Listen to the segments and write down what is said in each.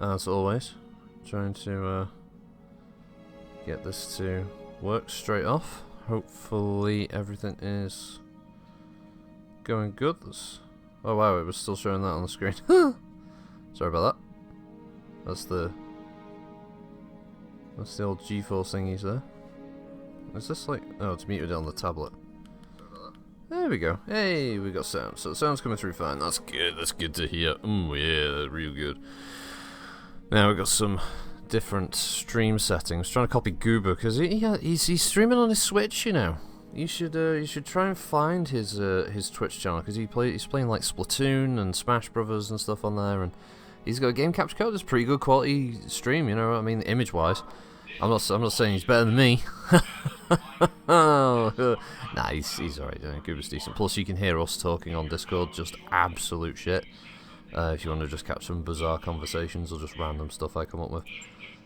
as always. Trying to get this to work straight off. Hopefully everything is going good. Oh wow, it was still showing that on the screen. Sorry about that. That's the old G-force thingies there. Is this like... oh, it's muted on the tablet. There we go. Hey, we got sound. So the sound's coming through fine. That's good. That's good to hear. Yeah, real good. Now we've got some different stream settings. Trying to copy Goober because he's streaming on his Switch, you know. You should try and find his Twitch channel because he's playing like Splatoon and Smash Brothers and stuff on there, and he's got a game capture card. It's pretty good quality stream, you know. I mean, image wise. I'm not saying he's better than me. Nah, he's alright. Goober's decent. Plus, you can hear us talking on Discord, just absolute shit. If you want to just catch some bizarre conversations or just random stuff I come up with,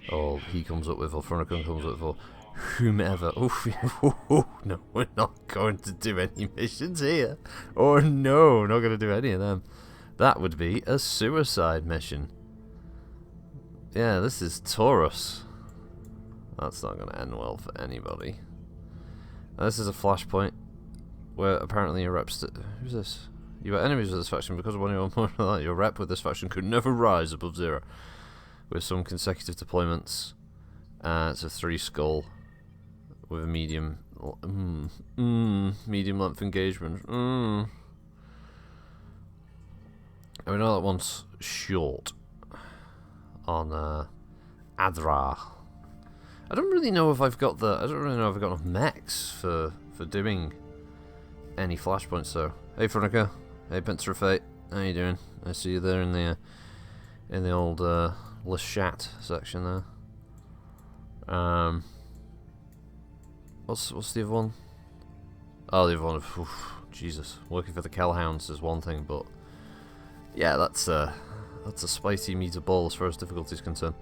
or he comes up with, or Frunacon comes up with, or whomever. No, we're not going to do any missions here. Oh no, not going to do any of them. That would be a suicide mission. Yeah, this is Taurus. That's not going to end well for anybody. This is a flashpoint where apparently your reps... who's this? You are enemies of this faction because of one of your your rep with this faction could never rise above 0. With some consecutive deployments. It's a 3 skull with a medium length engagement. I know that one's short on Adra. I don't really know if I've got enough mechs for doing any flashpoints though. Hey Fronica, hey Pincer of Fate, how you doing? I see you there in the old Le Chat section there. What's the other one? Oh, the other one. Oof, Jesus, working for the Kellhounds is one thing, but yeah, that's a spicy meter ball as far as difficulty is concerned.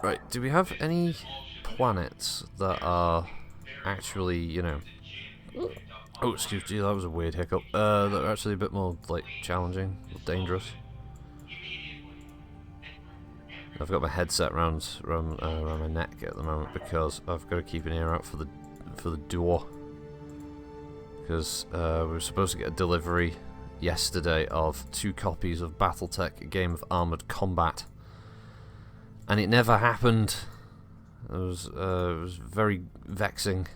Right, do we have any planets that are actually, you know... oh, excuse me, that was a weird hiccup. That are actually a bit more, like, challenging, dangerous. I've got my headset around my neck at the moment because I've got to keep an ear out for the door. Because we were supposed to get a delivery yesterday of 2 copies of BattleTech, a game of armoured combat. And it never happened. It was very vexing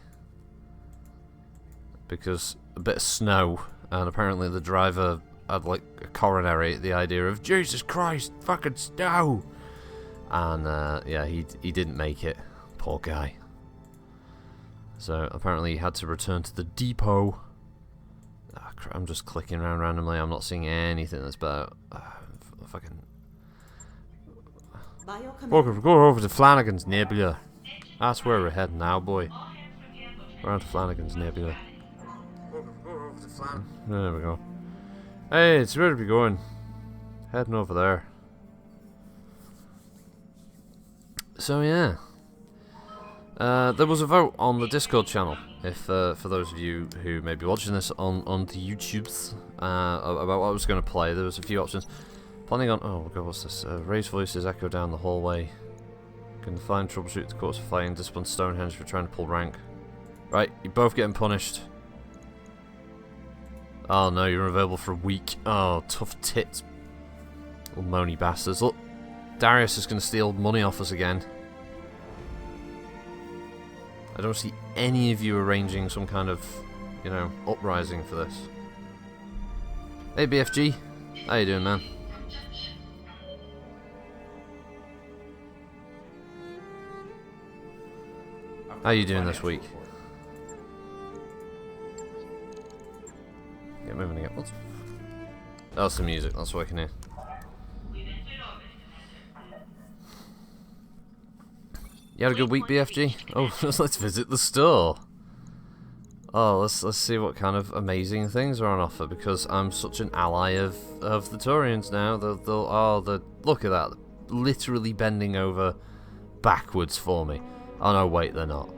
because a bit of snow, and apparently the driver had like a coronary at the idea of Jesus Christ, fucking snow, and yeah, he didn't make it, poor guy. So apparently he had to return to the depot. I'm just clicking around randomly. I'm not seeing anything that's about fucking. Welcome, go over to Flanagan's Nebula. That's where we're heading now, boy. We're on to Flanagan's Nebula. There we go. Hey, it's where we going? Heading over there. So yeah, there was a vote on the Discord channel. If for those of you who may be watching this on the YouTubes about what I was going to play, there was a few options. Planning on... oh god, what's this? Raise voices echo down the hallway. Can find troubleshoot the course of fighting. Discipline Stonehenge for trying to pull rank. Right, you're both getting punished. Oh no, you're unavailable for a week. Oh, tough tits. Little moany bastards. Look, Darius is going to steal money off us again. I don't see any of you arranging some kind of, you know, uprising for this. Hey BFG, how you doing, man? How you doing this week? Get moving again. What's... that's the music, that's what I can hear. You had a good week, BFG? Oh, let's visit the store. Oh, let's see what kind of amazing things are on offer, because I'm such an ally of the Taurians now. They're look at that, literally bending over backwards for me. Oh no, wait, they're not.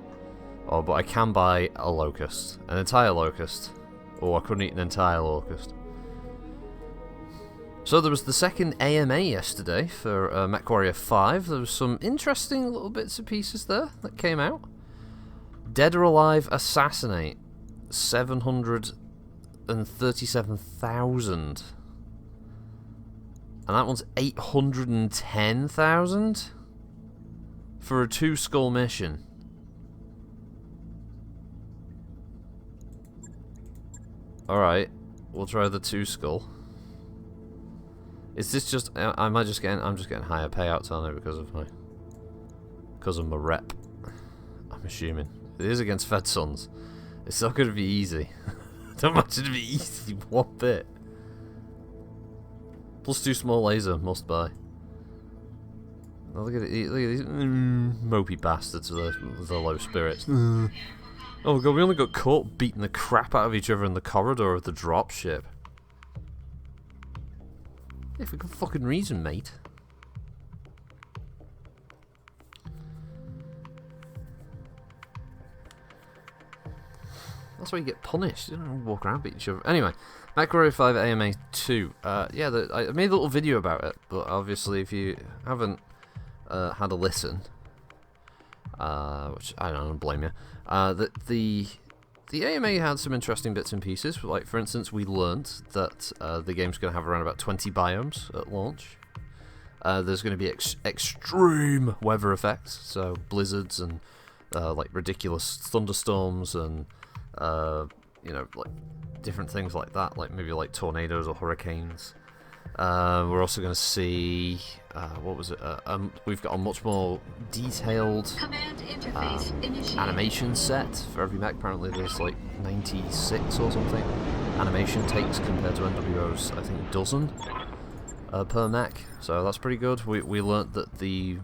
Oh, but I can buy a locust, an entire locust. Oh, I couldn't eat an entire locust. So there was the second AMA yesterday for Mech Warrior 5. There was some interesting little bits and pieces there that came out. Dead or Alive Assassinate, 737,000. And that one's 810,000 for a 2-skull mission. Alright, we'll try the 2-skull. Is this just? I'm just getting higher payouts on it because of my rep. I'm assuming it is against Fed Sons. It's not going to be easy. Don't imagine it to be easy one bit. +2 small laser, must buy. Oh, look at it! Look at these mopey bastards with the low spirits. Oh god, we only got caught beating the crap out of each other in the corridor of the dropship. Yeah, for good fucking reason, mate. That's why you get punished. You don't walk around beating each other. Anyway, Mech Warrior 5 AMA 2. Yeah, I made a little video about it, but obviously if you haven't had a listen, which I don't blame you, the AMA had some interesting bits and pieces. Like, for instance, we learned that the game's going to have around about 20 biomes at launch. There's going to be extreme weather effects, so blizzards and like ridiculous thunderstorms and you know, like different things like that, like maybe like tornadoes or hurricanes. We're also going to see what was it? We've got a much more detailed animation set for every mech. Apparently, there's like 96 or something animation takes compared to NWO's, I think, dozen per mech. So that's pretty good. We learnt that the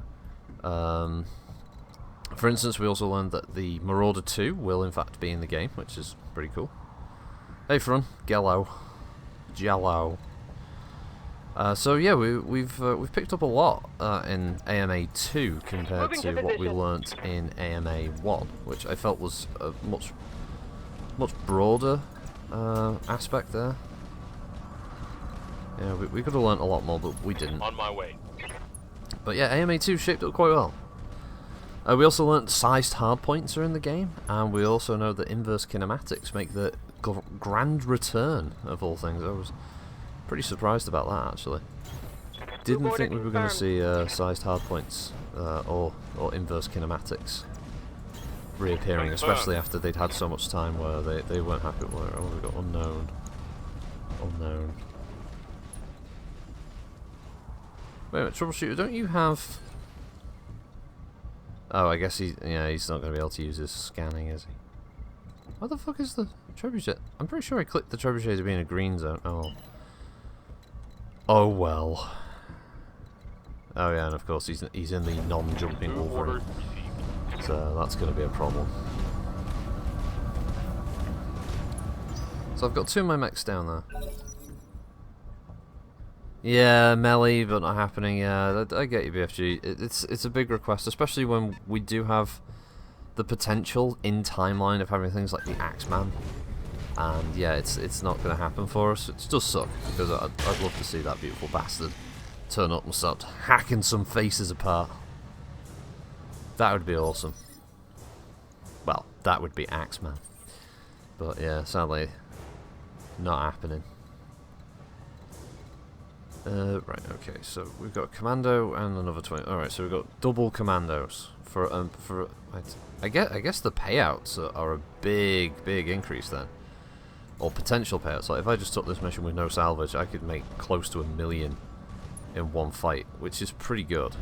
for instance, we also learned that the Marauder 2 will in fact be in the game, which is pretty cool. Hey, Frun, Gello, Jello. So yeah, we've picked up a lot in AMA 2 compared to what we learnt in AMA 1, which I felt was a much broader aspect there. Yeah, we could have learnt a lot more, but we didn't. On my way. But yeah, AMA 2 shaped up quite well. We also learnt sized hardpoints are in the game, and we also know that inverse kinematics make the grand return of all things. I was pretty surprised about that, actually. Didn't think we were going to see sized hardpoints or inverse kinematics reappearing, especially after they'd had so much time where they weren't happy with it. Oh, we got unknown. Unknown. Wait a minute, troubleshooter, don't you have... Oh, I guess he's not going to be able to use his scanning, is he? What the fuck is the trebuchet? I'm pretty sure I clicked the trebuchet to be in a green zone. Oh. Oh well. Oh yeah, and of course he's in the non-jumping Wolverine. So that's going to be a problem. So I've got 2 of my mechs down there. Yeah, melee, but not happening. Yeah, I get you, BFG. It's a big request, especially when we do have the potential in timeline of having things like the Axeman. And yeah, it's not going to happen for us. It does suck, because I'd love to see that beautiful bastard turn up and start hacking some faces apart. That would be awesome. Well, that would be Axeman. But yeah, sadly, not happening. Right, okay, so we've got a commando and another 20. Alright, so we've got double commandos. I guess the payouts are a big increase then. Or potential payouts. Like, if I just took this mission with no salvage, I could make close to 1 million in one fight, which is pretty good.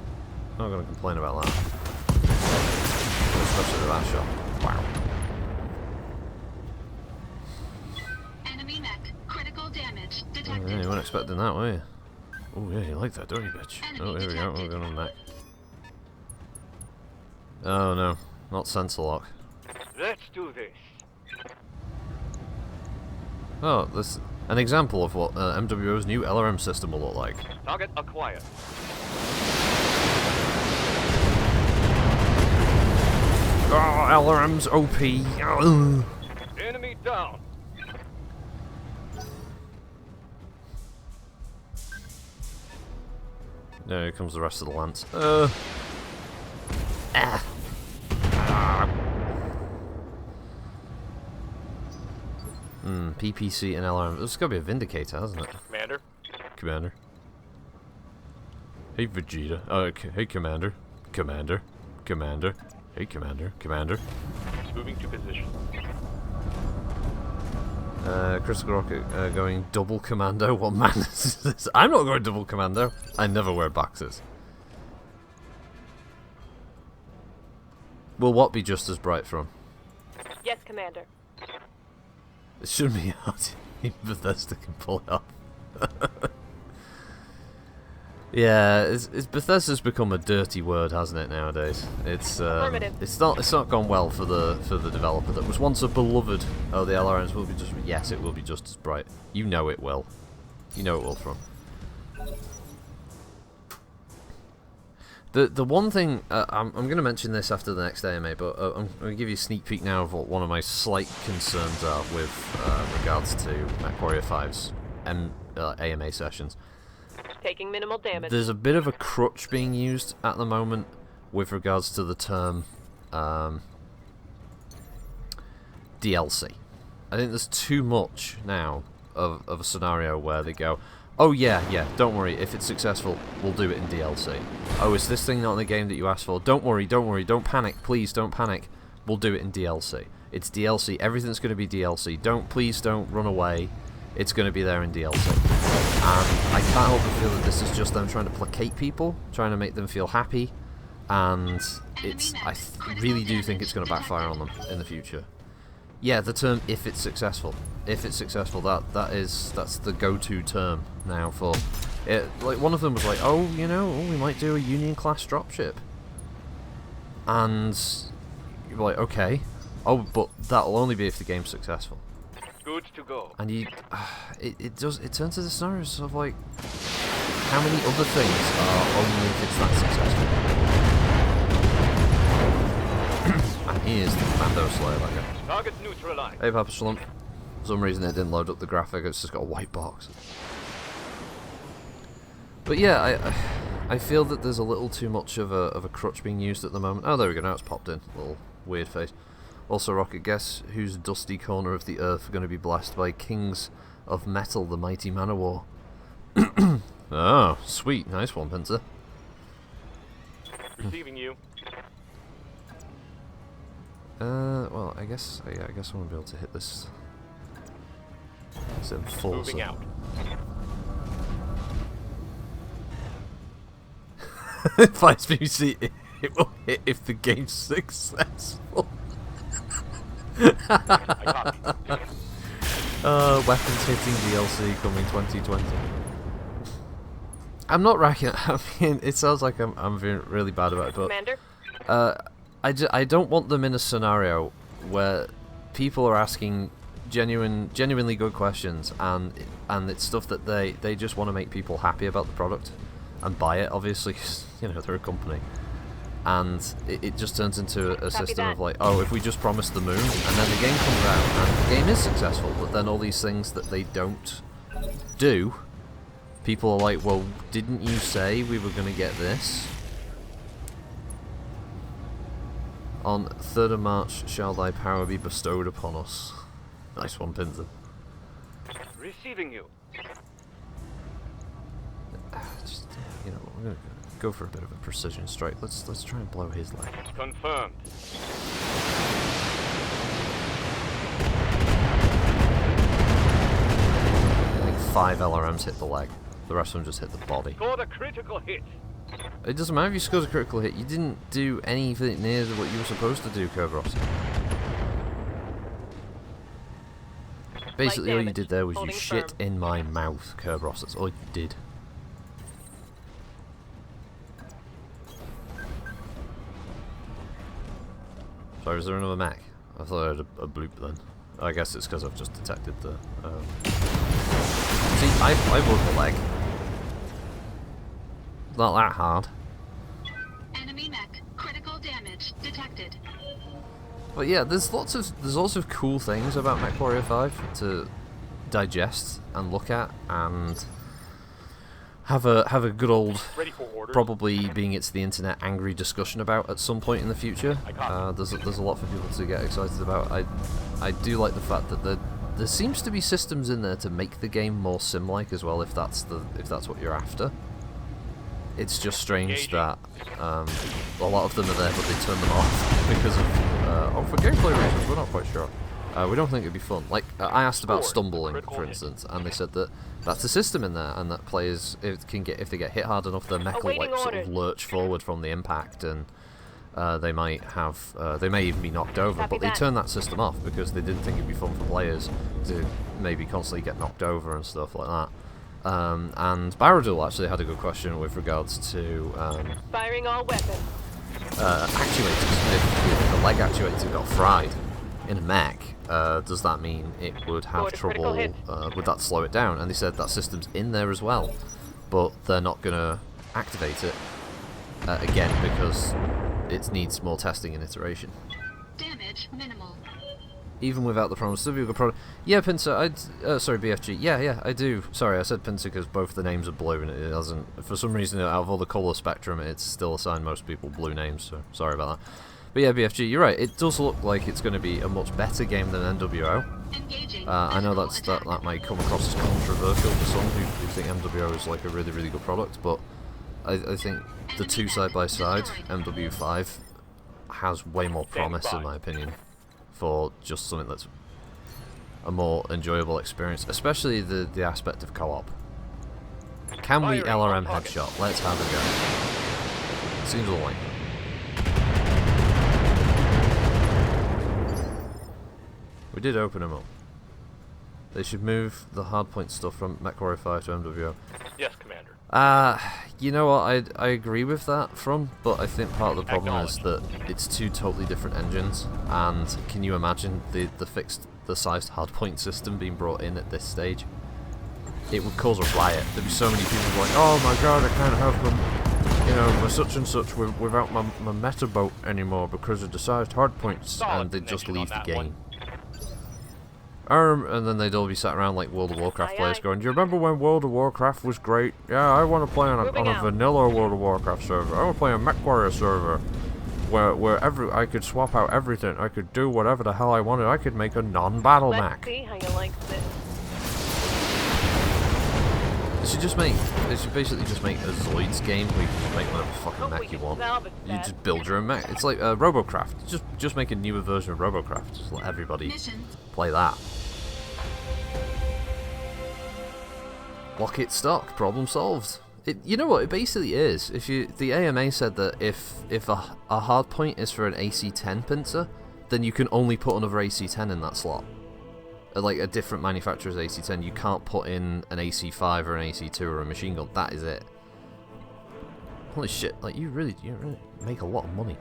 Not going to complain about that. Especially the last shot. Wow. Enemy mech. Critical damage detected. Yeah, you weren't expecting that, were you? Oh yeah, you like that, don't you, bitch? Oh, here we go. We're going on mech. Oh no, not sensor lock. Let's do this. Oh, this an example of what MWO's new LRM system will look like. Target acquired. Oh, LRM's OP. Ugh. Enemy down. No, here comes the rest of the lance. Ah. PPC and LRM. It's got to be a Vindicator, hasn't it? Commander. Commander. Hey, Vegeta. Oh, okay. Hey, Commander. Commander. Commander. Hey, Commander. Commander. Moving to position. Crystal Rocket going double commando. What man is this? I'm not going double commando. I never wear boxes. Will what be just as bright from? Yes, Commander. It shouldn't be hard. Bethesda can pull it off. Yeah, it's Bethesda's become a dirty word, hasn't it? Nowadays, it's not gone well for the developer that was once a beloved. Oh, the LRMs will be just yes, it will be just as bright. You know it will. You know it will from. The one thing I'm going to mention this after the next AMA, but I'm going to give you a sneak peek now of what one of my slight concerns are with regards to MechWarrior 5's AMA sessions. Taking minimal damage. There's a bit of a crutch being used at the moment with regards to the term DLC. I think there's too much now of a scenario where they go, oh yeah, don't worry, if it's successful, we'll do it in DLC. Oh, is this thing not in the game that you asked for? Don't worry, don't panic, please don't panic. We'll do it in DLC. It's DLC, everything's going to be DLC. Please don't run away. It's going to be there in DLC. And I can't help but feel that this is just them trying to placate people, trying to make them feel happy, and I really do think it's going to backfire on them in the future. Yeah, the term "if it's successful," that's the go-to term now for it. Like one of them was like, "Oh, we might do a Union class dropship," and you're like, "Okay, oh, but that'll only be if the game's successful." Good to go. And it turns to the scenarios of like, how many other things are only if it's that successful? And here's the Commando Slayer like a Target neutralized. Hey Papa Slump. For some reason it didn't load up the graphic, it's just got a white box. But yeah, I feel that there's a little too much of a crutch being used at the moment. Oh, there we go, now it's popped in. Little weird face. Also, Rocket, guess whose dusty corner of the earth are going to be blessed by Kings of Metal, the mighty Man of War? Oh, sweet. Nice one, Pincer. Receiving you. Well, I guess I want to be able to hit this. It's in full. Moving out. 5 BBC, it will hit if the game's successful. I copy. Weapons hitting DLC coming 2020. I'm not racking. I mean, it sounds like I'm being really bad about it, but Commander? I don't want them in a scenario where people are asking genuinely good questions, and it's stuff that they just want to make people happy about the product and buy it, obviously, 'cause, they're a company. And it just turns into a system of like, oh, if we just promise the moon, and then the game comes out, and the game is successful, but then all these things that they don't do, people are like, well, didn't you say we were going to get this? On 3rd of March shall thy power be bestowed upon us. Nice one, Pinzer. Receiving you. Just, we're going to go for a bit of a precision strike. Let's try and blow his leg. Confirmed. I think 5 LRMs hit the leg. The rest of them just hit the body. Scored a critical hit. It doesn't matter if you scored a critical hit. You didn't do anything near what you were supposed to do, Kerberos. Basically, all you did there was you shit in my mouth, Kerberos. That's all you did. Sorry, was there another mech? I thought I heard a bloop then. I guess it's because I've just detected the... See, I broke the leg. Not that hard. Enemy mech. Critical damage detected. But yeah, there's lots of cool things about MechWarrior 5 to digest and look at, and have a good old, Ready for orders. probably being it's the internet, angry discussion about at some point in the future. There's a lot for people to get excited about. I do like the fact that there seems to be systems in there to make the game more sim-like as well, if that's what you're after. It's just strange that a lot of them are there, but they turn them off because of for gameplay reasons. We're not quite sure. We don't think it'd be fun. Like I asked about stumbling, for instance, and they said that that's a system in there, and that players if they get hit hard enough, their mech will like sort of lurch forward from the impact, and they might even be knocked over. But they turned that system off because they didn't think it'd be fun for players to maybe constantly get knocked over and stuff like that. And Baradul actually had a good question with regards to Firing all weapons. actuators. If the leg actuator got fried in a mech, does that mean it would have trouble? Would that slow it down? And they said that system's in there as well, but they're not going to activate it again because it needs more testing and iteration. Damage minimal. Even without the promise of a good product. Yeah, Pincer, sorry, BFG. Yeah, I do. Sorry, I said Pincer because both the names are blue and it doesn't. For some reason, out of all the colour spectrum, it's still assigned most people blue names, so sorry about that. But yeah, BFG, you're right. It does look like it's going to be a much better game than NWO. I know that might come across as controversial to some who think MWO is like a really, really good product, but I think the two side by side, MW5, has way more promise in my opinion for just something that's a more enjoyable experience, especially the aspect of co-op. Can we LRM headshot? Let's have a go. Seems unlikely. We did open them up. They should move the hardpoint stuff from MechWarrior 5 to MWO. Yes, Commander. You know what, I agree with that, but I think part of the problem is that it's two totally different engines, and can you imagine the sized hardpoint system being brought in at this stage? It would cause a riot. There'd be so many people like, oh my god, I can't have my such and such without my meta boat anymore because of the sized hardpoints, and they'd just leave the game. And then they'd all be sat around like World of Warcraft players going, do you remember when World of Warcraft was great? Yeah, I want to play on a vanilla World of Warcraft server. I want to play on a MechWarrior server where I could swap out everything. I could do whatever the hell I wanted. I could make a non-battle mech. See how you like this. They should basically just make a Zoids game where you can just make whatever fucking mech you want. You just build your own mech. It's like Robocraft. Just make a newer version of Robocraft. Just let everybody play that. Lock it stock. Problem solved. You know what? It basically is. The AMA said that if a hardpoint is for an AC-10 pincer, then you can only put another AC-10 in that slot. Like a different manufacturer's AC-10, you can't put in an AC-5 or an AC-2 or a machine gun. That is it. Holy shit! Like you really make a lot of money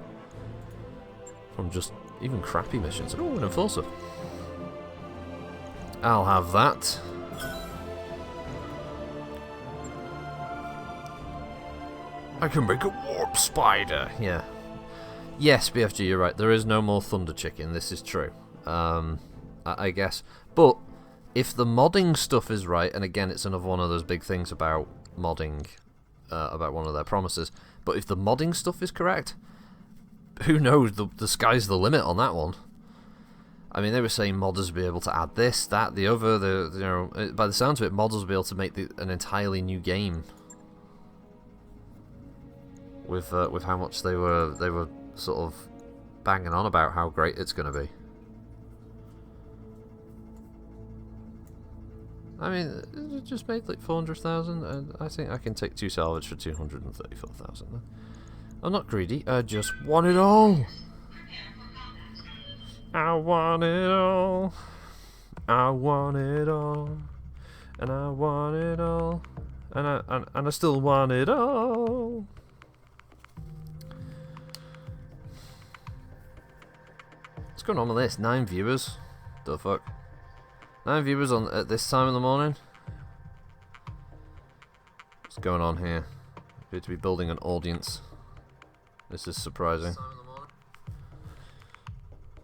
from just even crappy missions. Oh, an enforcer. I'll have that. I can make a warp spider. Yeah. Yes, BFG, you're right. There is no more Thunder Chicken. This is true. I guess. But if the modding stuff is right, and again, it's another one of those big things about modding, about one of their promises. But if the modding stuff is correct, who knows? The sky's the limit on that one. I mean, they were saying modders will be able to add this, that, the other. By the sounds of it, modders will be able to make an entirely new game. With how much they were sort of banging on about how great it's going to be. I mean, it just made like 400,000, and I think I can take 2 salvage for 234,000. I'm not greedy. I just want it all. I want it all. I want it all, and I want it all, and I still want it all. What's going on with this? 9 viewers? The fuck? 9 viewers at this time in the morning? What's going on here? Appear to be building an audience. This is surprising.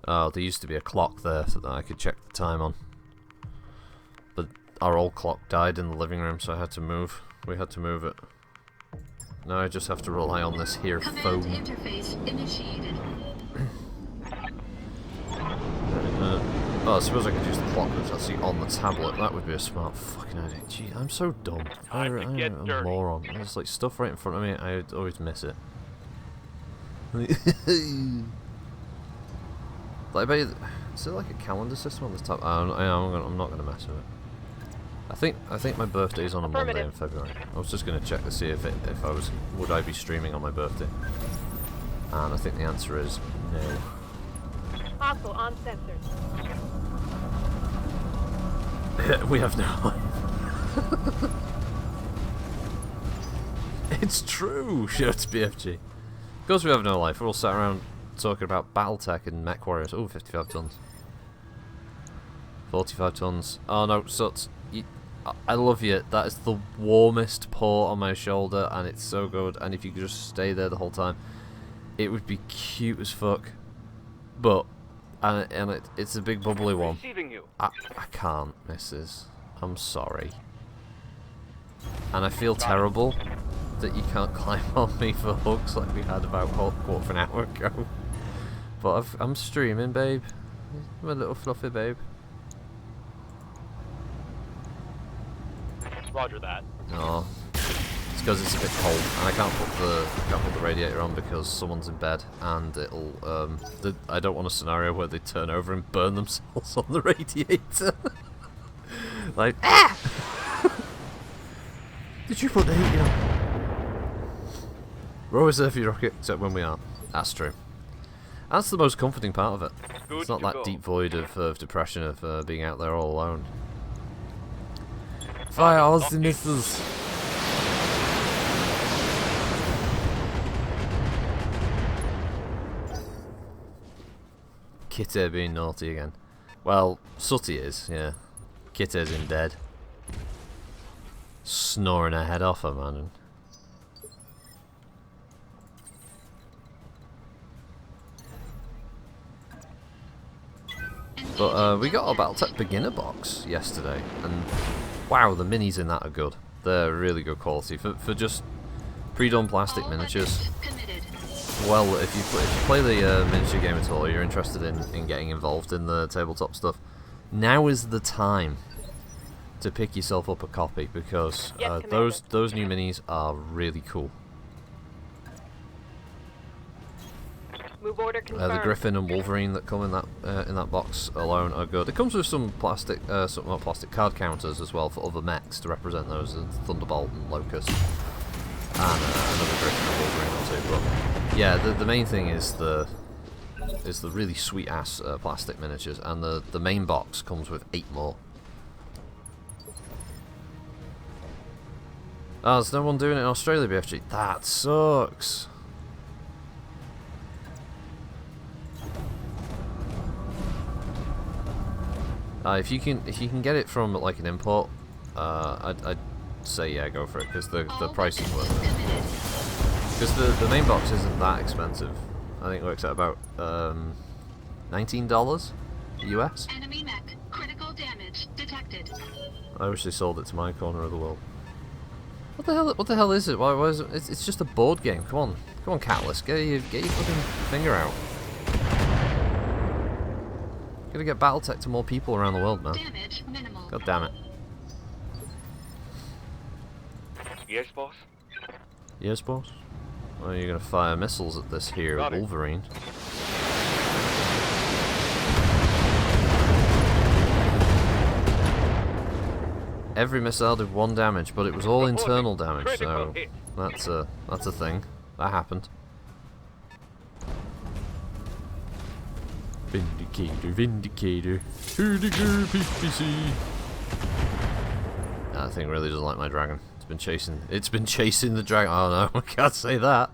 Oh, there used to be a clock there so that I could check the time on. But our old clock died in the living room, so I had to move. We had to move it. Now I just have to rely on this here Command phone. interface initiated. Oh, I suppose I could use the clock that's actually on the tablet. That would be a smart fucking idea. Gee, I'm so dumb. Time to get I'm a dirty. moron. There's like stuff right in front of me. I always miss it. Like, is there like a calendar system on this tab? I'm not gonna mess with it. I think my birthday is on a Monday in February. I was just gonna check to see if would I be streaming on my birthday, and I think the answer is no. Hostile on sensors. We have no life. It's true. Shirts BFG. Of course we have no life. We're all sat around talking about BattleTech and Mech Warriors. Oh, 55 tons. 45 tons. Oh no, Suts. I love you. That is the warmest paw on my shoulder, and it's so good. And if you could just stay there the whole time, it would be cute as fuck. But, it's a big bubbly one. Receiving you. I can't, missus. I'm sorry. And I feel terrible that you can't climb on me for hooks like we had about a quarter of an hour ago. But I'm streaming, babe. I'm a little fluffy babe. Roger that. Oh, it's because it's a bit cold, and I can't put the radiator on because someone's in bed, and it'll I don't want a scenario where they turn over and burn themselves on the radiator. Like, ah! Did you put the heat on? We're always there for you, Rocket, except when we aren't. That's true. That's the most comforting part of it. It's not that deep void of depression of being out there all alone. Fire all the missiles! Kitty being naughty again. Well, Sooty is, yeah. Kitty's in dead. Snoring her head off, I imagine. But we got our BattleTech beginner box yesterday, and wow, the minis in that are good. They're really good quality for just pre-done plastic miniatures. Well, if you play the miniature game at all, or you're interested in getting involved in the tabletop stuff, now is the time to pick yourself up a copy, because those new minis are really cool. Move order confirmed. The Griffin and Wolverine that come in that box alone are good. It comes with some plastic, not plastic, card counters as well for other mechs to represent those, Thunderbolt and Locust, and another Griffin and Wolverine or two. But yeah, the main thing is the really sweet ass plastic miniatures, and the main box comes with 8 more. Oh, there's no one doing it in Australia, BFG. That sucks. If you can get it from like an import, I'd say yeah, go for it, because the price is worth it. Because the main box isn't that expensive. I think it works out about $19 US. Enemy mech. Critical damage detected. I wish they sold it to my corner of the world. What the hell is it? Why is it? It's just a board game. Come on, Catalyst, get your fucking finger out. Gotta get BattleTech to more people around the world, man. Damage minimal. God damn it. Yes, boss. Yes, boss? Well, you're gonna fire missiles at this here Got it. Wolverine. Every missile did 1 damage, but it was all internal damage, so that's a thing. That happened. Vindicator. PPC. That thing really doesn't like my dragon. It's been chasing the dragon. Oh no, I can't say that.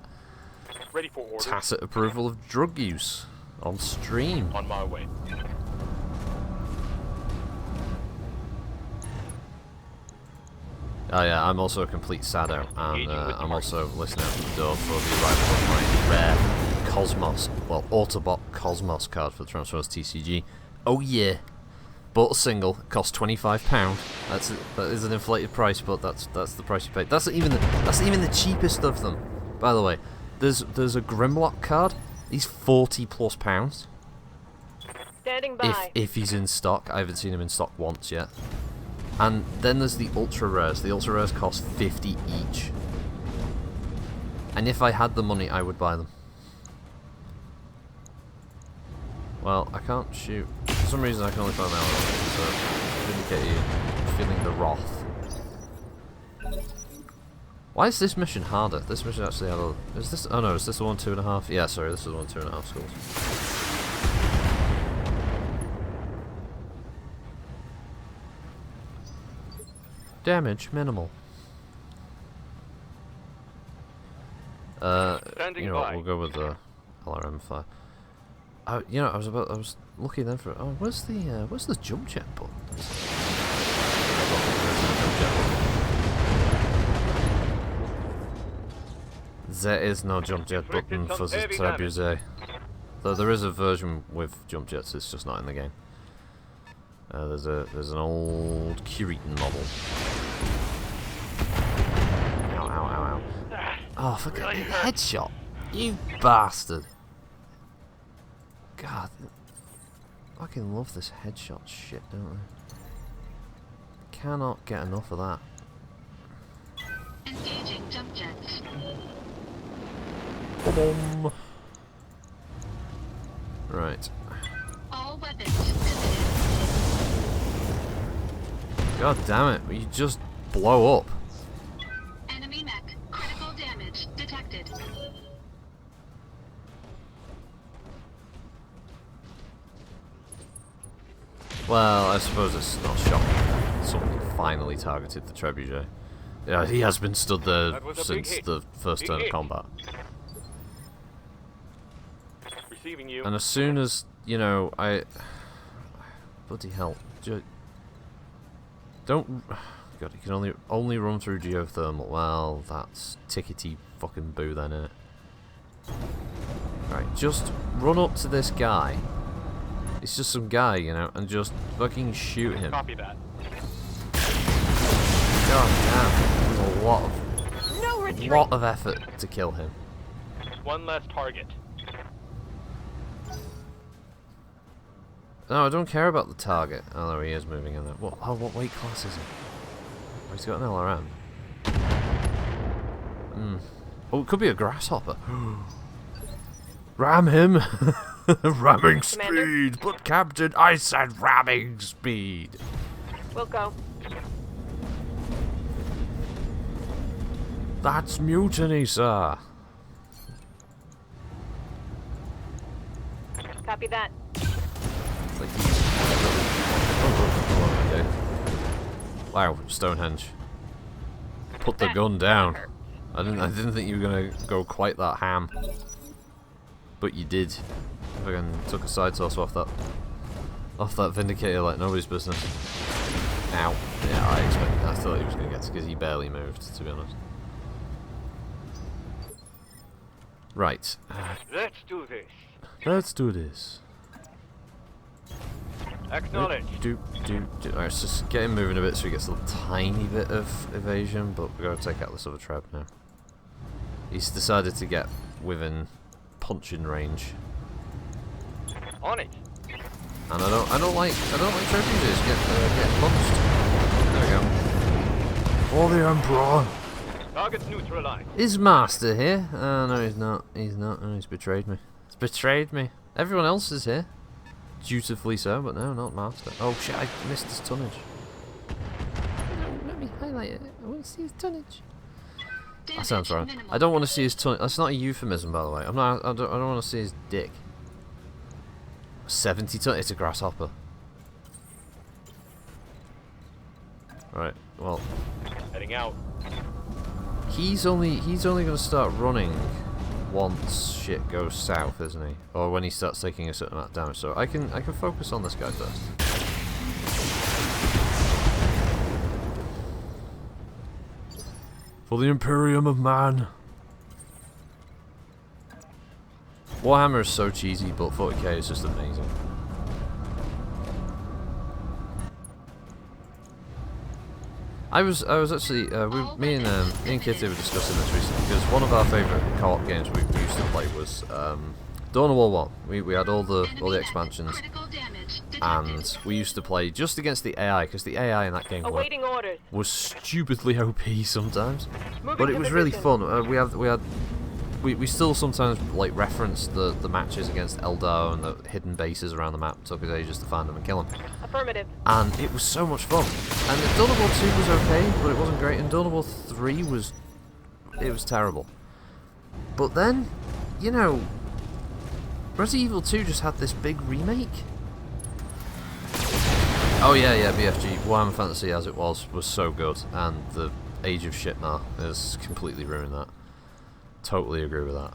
Ready for order. Tacit approval of drug use on stream. On my way. Oh yeah, I'm also a complete sado, and I'm also listening out the door for the arrival of my rare Cosmos, well, Autobot Cosmos card for the Transformers TCG. Oh yeah, bought a single. It cost £25. That is an inflated price, but that's the price you pay. That's even the cheapest of them. By the way, there's a Grimlock card. He's £40+. Standing by. If he's in stock. I haven't seen him in stock once yet. And then there's the ultra rares. The ultra rares cost 50 each. And if I had the money, I would buy them. Well, I can't shoot. For some reason, I can only find my arrow, so vindicate you. Feeling the wrath. Why is this mission harder? This mission actually had a... Is this... Oh no, is this the 1, 2.5? Yeah, sorry, this is the 1, 2.5 schools. Damage minimal. You know what, we'll go with the LRM fire. You know, I was looking then for... Oh, where's the jump jet button? There is no jump jet button for the trebuchet. Though there is a version with jump jets, it's just not in the game. There's an old Taurian model. Ow, ow, ow, ow. Oh, fucking headshot! You bastard! God, I fucking love this headshot shit, don't I? Cannot get enough of that. Engaging jump jets. Boom. Right. All weapons committed. God damn it! You just blow up. Enemy mech. Critical damage detected. Well, I suppose it's not shocking. Somebody finally targeted the trebuchet. Yeah, he has been stood there since the first turn of combat. Receiving you. And as soon as, you know, bloody hell. Don't... God, you can only run through geothermal. Well, that's tickety fucking boo then, innit? Right, just run up to this guy. It's just some guy, you know, and just fucking shoot him. Copy that. God damn, it was a lot of effort to kill him. One less target. No, I don't care about the target. Oh, there he is moving in there. What weight class is he? Oh, he's got an LRM. Oh, it could be a grasshopper. Ram him! Ramming speed! But Captain, I said ramming speed! We'll go. That's mutiny, sir! Copy that. Like okay. Wow, Stonehenge. Put the gun down. I didn't think you were gonna go quite that ham. But you did. Fucking took a side toss off that Vindicator like nobody's business. Ow. Yeah, I thought he was gonna get it because he barely moved, to be honest. Right. Let's do this. Let's do this. Acknowledge. Alright, let's just get him moving a bit so he gets a tiny bit of evasion, but we've got to take out this other trap now. He's decided to get within punching range. On it. And I don't like trebuchets get punched. There we go. For the Emperor! Target neutralized. Is Master here? No, he's not. He's not. Oh, he's betrayed me. He's betrayed me. Everyone else is here. Dutifully so, but no, not Master. Oh shit, I missed his tonnage. Let me highlight it. I want to see his tonnage. That sounds wrong. I don't want to see his tonnage. That's not a euphemism, by the way. I don't want to see his dick. 70 ton. It's a grasshopper. Right. Well. Heading out. He's only going to start running once shit goes south, isn't he? Or when he starts taking a certain amount of damage. So I can focus on this guy first. For the Imperium of Man. Warhammer is so cheesy, but 40k is just amazing. I was actually me and Kitty were discussing this recently because one of our favourite co-op games we used to play was Dawn of War 1. We had all the expansions, Critical damage and detected. we used to play just against the AI because the AI in that game Awaiting orders. was stupidly OP sometimes, Moving but it to was really position. fun. We still sometimes like reference the matches against Eldar and the hidden bases around the map. Took us ages to find them and kill them. Affirmative. And it was so much fun. And the Dawn of War 2 was okay, but it wasn't great. And Dawn of War 3 was terrible. But then, you know, Resident Evil 2 just had this big remake. Oh yeah, BFG. Warhammer Fantasy as it was so good, and the Age of Shitmar has completely ruined that. Totally agree with that.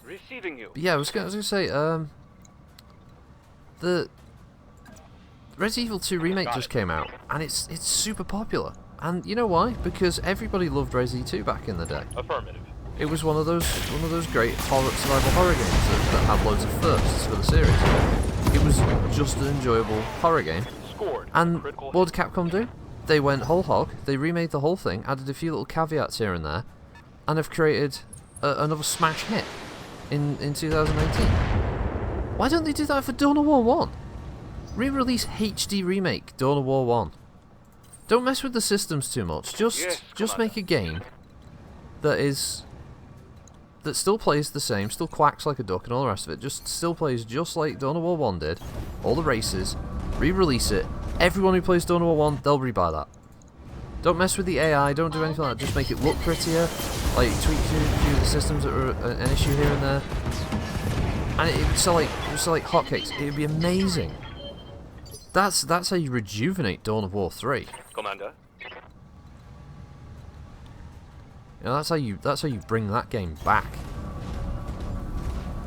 Receiving you. But yeah, I was gonna say, the Resident Evil 2 remake just came out, and it's super popular. And you know why? Because everybody loved Resi 2 back in the day. Affirmative. It was one of those great survival horror games that had loads of firsts for the series. It was just an enjoyable horror game. Scored. And Critical what did Capcom do? They went whole hog, they remade the whole thing, added a few little caveats here and there, and have created another smash hit in 2019. Why don't they do that for Dawn of War 1? Re-release HD remake Dawn of War 1. Don't mess with the systems too much. Just make a game that still plays the same, still quacks like a duck and all the rest of it, just still plays just like Dawn of War 1 did, all the races, re-release it, everyone who plays Dawn of War 1, they'll rebuy that. Don't mess with the AI, don't do anything like that, just make it look prettier, like tweak a few of the systems that are an issue here and there, and it would sell like hotcakes. It would be amazing. That's how you rejuvenate Dawn of War 3. Commander. You know, that's how you bring that game back.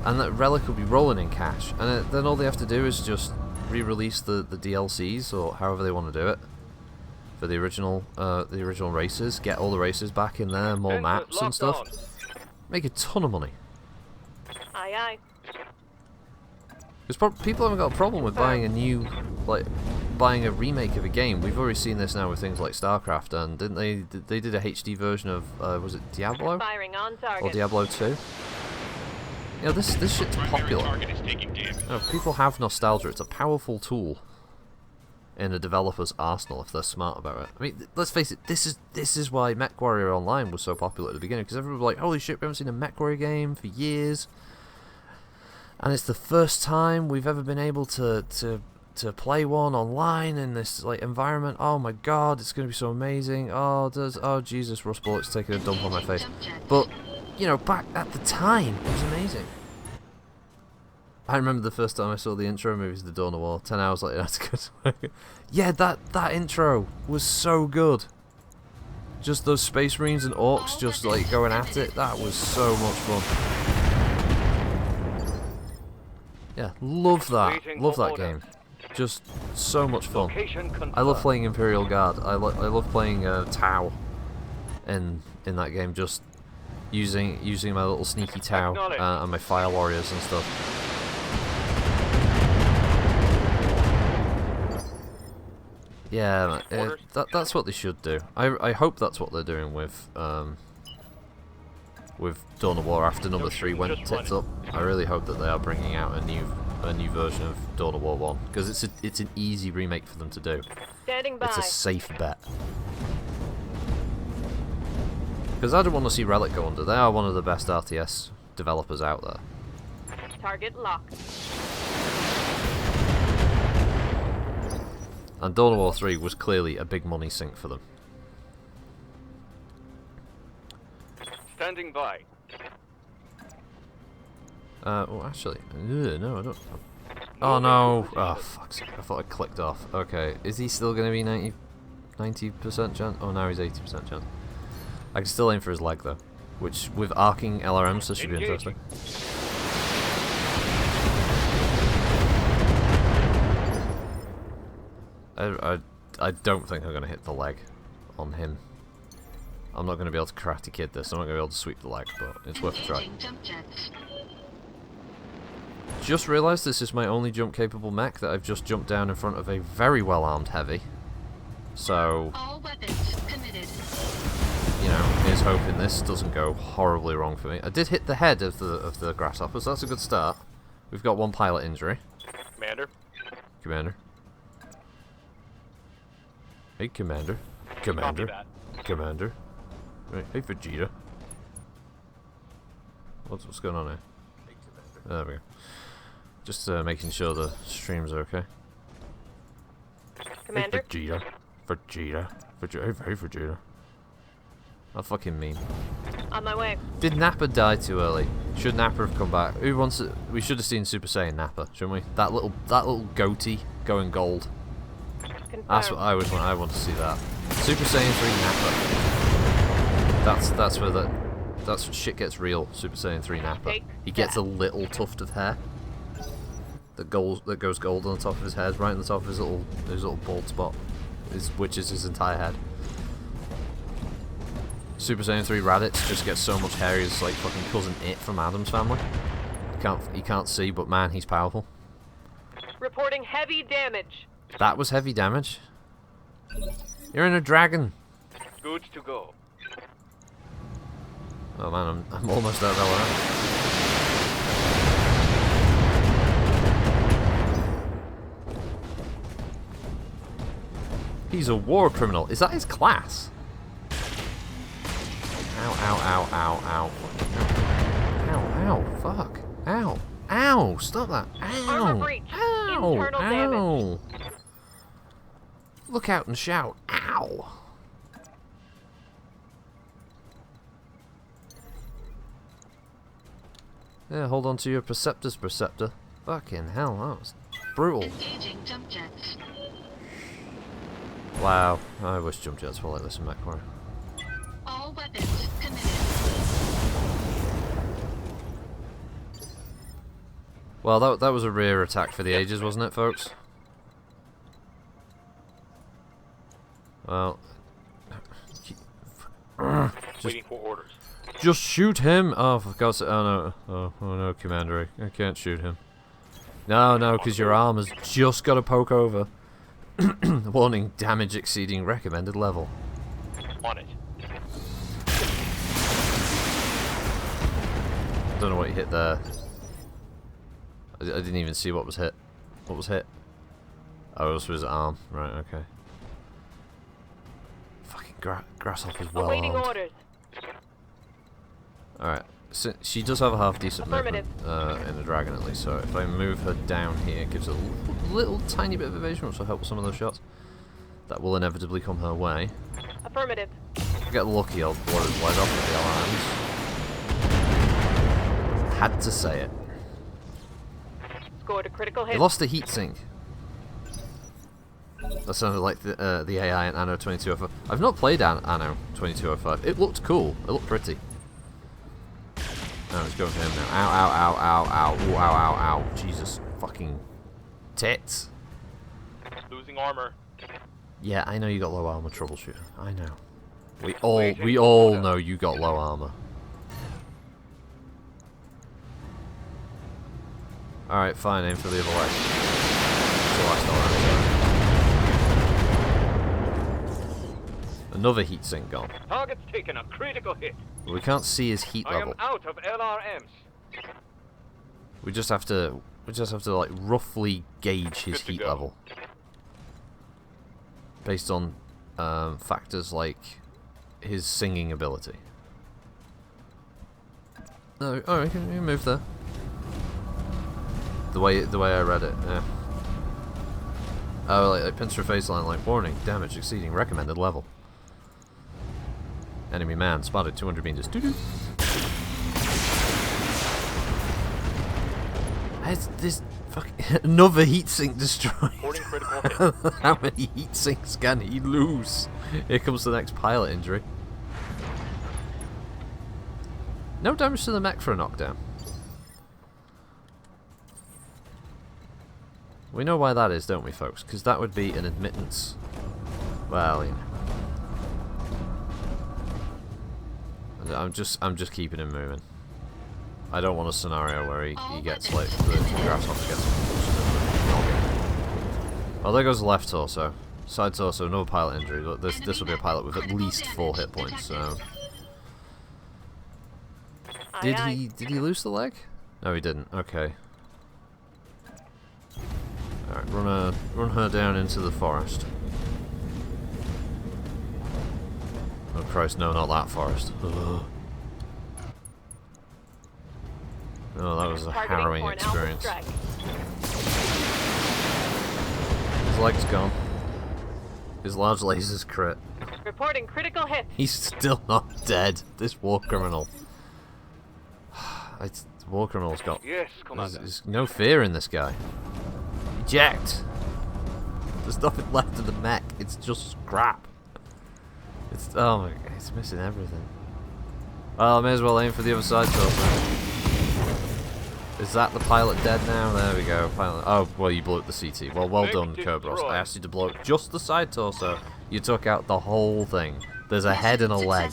And that Relic will be rolling in cash, and then all they have to do is just re-release the DLCs or however they want to do it for the original races. Get all the races back in there, more maps and stuff. Make a ton of money. Aye, aye. Because people haven't got a problem with buying buying a remake of a game. We've already seen this now with things like StarCraft, and didn't they did a HD version of was it Diablo Firing on or target. Diablo 2? You know, this shit's popular. Target is taking damage. You know, people have nostalgia. It's a powerful tool in a developer's arsenal if they're smart about it. I mean, let's face it. This is why MechWarrior Online was so popular at the beginning, because everyone was like, "Holy shit, we haven't seen a MechWarrior game for years." And it's the first time we've ever been able to play one online in this like environment. Oh my god, it's going to be so amazing. Oh Jesus, Rust Bullet's taking a dump on my face. But you know, back at the time, it was amazing. I remember the first time I saw the intro movies of the Dawn of War. 10 hours later, I had to go to work. Yeah, that intro was so good. Just those Space Marines and Orcs just like going at it. That was so much fun. Yeah, love that. Love that game. Just so much fun. Location confirmed. I love playing Imperial Guard. I love playing Tau in that game. Just using my little sneaky Tau and my Fire Warriors and stuff. Yeah, that's what they should do. I hope that's what they're doing with Dawn of War after number 3 went tits up. I really hope that they are bringing out a new version of Dawn of War 1, because it's an easy remake for them to do. Standing by. It's a safe bet. Because I don't want to see Relic go under. They are one of the best RTS developers out there. Target locked. And Dawn of War 3 was clearly a big money sink for them. Standing by. Well, actually, no, I don't. Oh no! Oh fuck's sake! I thought I clicked off. Okay, is he still going to be 90% chance? Oh, now he's 80% chance. I can still aim for his leg though, which with arcing LRMs, this should be interesting. I don't think I'm going to hit the leg on him. I'm not going to be able to Karate Kid this. I'm not going to be able to sweep the leg, but it's worth a try. Engaging jump jets. Just realised this is my only jump capable mech that I've just jumped down in front of a very well armed heavy. So, All weapons committed. you know, here's hoping this doesn't go horribly wrong for me. I did hit the head of the grasshopper, so that's a good start. We've got one pilot injury. Commander. Commander. Hey, Commander. Copy Commander. that. Commander. Right. Hey, Vegeta. What's going on here? There we go. Just making sure the streams are okay. Commander. Hey, Vegeta. Vegeta. Vegeta. Hey, Vegeta. How fucking mean. On my way. Did Nappa die too early? Should Nappa have come back? Who wants it? We should have seen Super Saiyan Nappa, shouldn't we? That little goatee going gold. Confirmed. That's what I would want. I want to see that. Super Saiyan 3 Nappa. That's where that's what shit gets real. Super Saiyan 3 Nappa. Take He gets that. a little tuft of hair that goes gold on the top of his head, right on the top of his little bald spot, which is his entire head. Super Saiyan 3 Raditz just gets so much hair, he's like fucking cousin It from Adam's family. He can't see, but man, he's powerful. Reporting heavy damage. That was heavy damage. You're in a dragon. Good to go. Oh man, I'm almost out of LRM. He's a war criminal. Is that his class? Ow, ow, ow, ow, ow. Ow, ow, fuck. Ow. Ow, stop that. Ow. Armor breach. Ow. Internal Ow. Look out and shout. Ow. Yeah, hold on to your Perceptor's Perceptor. Fucking hell, that was brutal. Engaging jump jets. Wow, I wish jump jets were like this in MechWarrior. All weapons committed. Well, that was a rear attack for the ages, wasn't it, folks? Well, Waiting for orders. just shoot him! Oh, for God's sake! Oh no! Oh no, Commander! I can't shoot him. No, because your arm has just got to poke over. Warning: damage exceeding recommended level. On it. Don't know what you hit there. I didn't even see what was hit. What was hit? Oh, it was his arm. Right, okay. Fucking grasshopper's well Awaiting armed. orders. Alright, so she does have a half decent movement Affirmative. in the dragon at least, so if I move her down here, it gives her a little tiny bit of evasion, which will help with some of those shots. That will inevitably come her way. Affirmative. If I get lucky, I'll blow his leg off with the alarms. Had to say it. Scored a critical He hit. lost the heatsink. That sounded like the AI in Anno 2205. I've not played Anno 2205. It looked cool. It looked pretty. No, let's go for him now. Ow, ow, ow, ow, ow. Ooh, ow, ow, ow. Jesus fucking tits. Losing armor. Yeah, I know you got low armor, troubleshooter. I know. We all know you got low armor. Alright, fine, aim for the other leg. So I start out. Another heatsink gone. Target's taken a critical hit. We can't see his heat I am level. out of LRMs. We just have to like roughly gauge his Good to heat go. level. Based on factors like his singing ability. Oh, alright, you can move there. The way I read it, yeah. Oh, like pincer face line, like warning, damage exceeding recommended level. Enemy man spotted 200 meters. Doo-doo. This fucking another heatsink destroyed. Reporting critical hit. How many heatsinks can he lose? Here comes the next pilot injury. No damage to the mech for a knockdown. We know why that is, don't we, folks? Because that would be an admittance. Well, you know. I'm just keeping him moving. I don't want a scenario where he gets like the grasshopper gets. Well, there goes the left torso. Side torso, no pilot injury, but this will be a pilot with at least 4 hit points, so... Did he lose the leg? No, he didn't. Okay. Alright, run her down into the forest. Oh Christ, no, not that forest. Ugh. Oh, that was a harrowing experience. His leg's gone. His large lasers crit. Reporting critical hits. He's still not dead. This war criminal. War criminal's got. Yes, Commander. There's no fear in this guy. Eject. There's nothing left of the mech. It's just scrap. It's oh my god, it's missing everything. Well, I may as well aim for the other side torso. Is that the pilot dead now? There we go. Pilot. Oh, well, you blew up the CT. Well done, Cobros. I asked you to blow up just the side torso. You took out the whole thing. There's a head and a leg.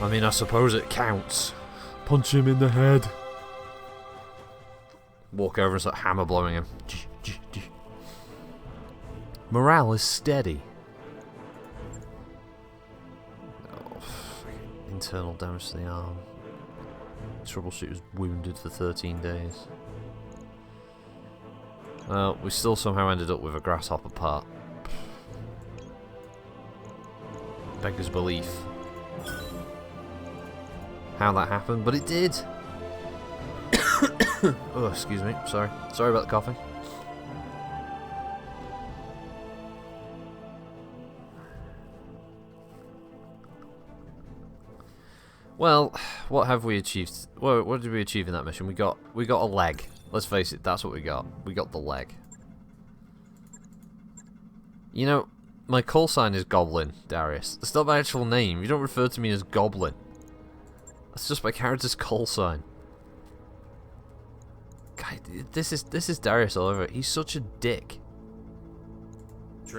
I mean, I suppose it counts. Punch him in the head. Walk over and start hammer blowing him. Morale is steady. Oh, internal damage to the arm. Troubleshooter's wounded for 13 days. Well, we still somehow ended up with a grasshopper part. Beggars belief. How that happened, but it did! Oh, excuse me. Sorry. Sorry about the coughing. Well, what have we achieved? Well, what did we achieve in that mission? We got a leg. Let's face it, that's what we got. We got the leg. You know, my call sign is Goblin, Darius. That's not my actual name. You don't refer to me as Goblin. That's just my character's call sign. God, this is Darius all over. He's such a dick.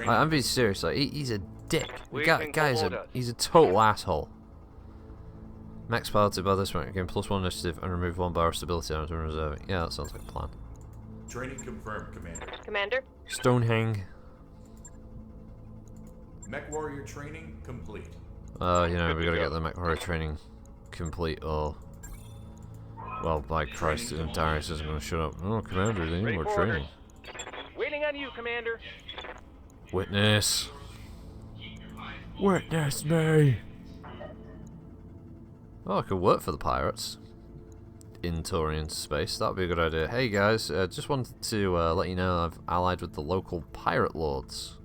I'm being serious. Like he's a dick. He's a total asshole. Max piloted by this rank, gain +1 initiative and remove 1 bar of stability on reserve. Yeah, that sounds like a plan. Training confirmed, Commander. Commander? Stonehang. Mech Warrior training complete. You know, we gotta get the Mech Warrior training complete or... Well, by Christ, Darius isn't gonna shut up. Oh, Commander, they need more training. Waiting on you, Commander. Witness. Witness me! Oh, I could work for the pirates in Taurian space. That would be a good idea. Hey guys, just wanted to let you know I've allied with the local pirate lords.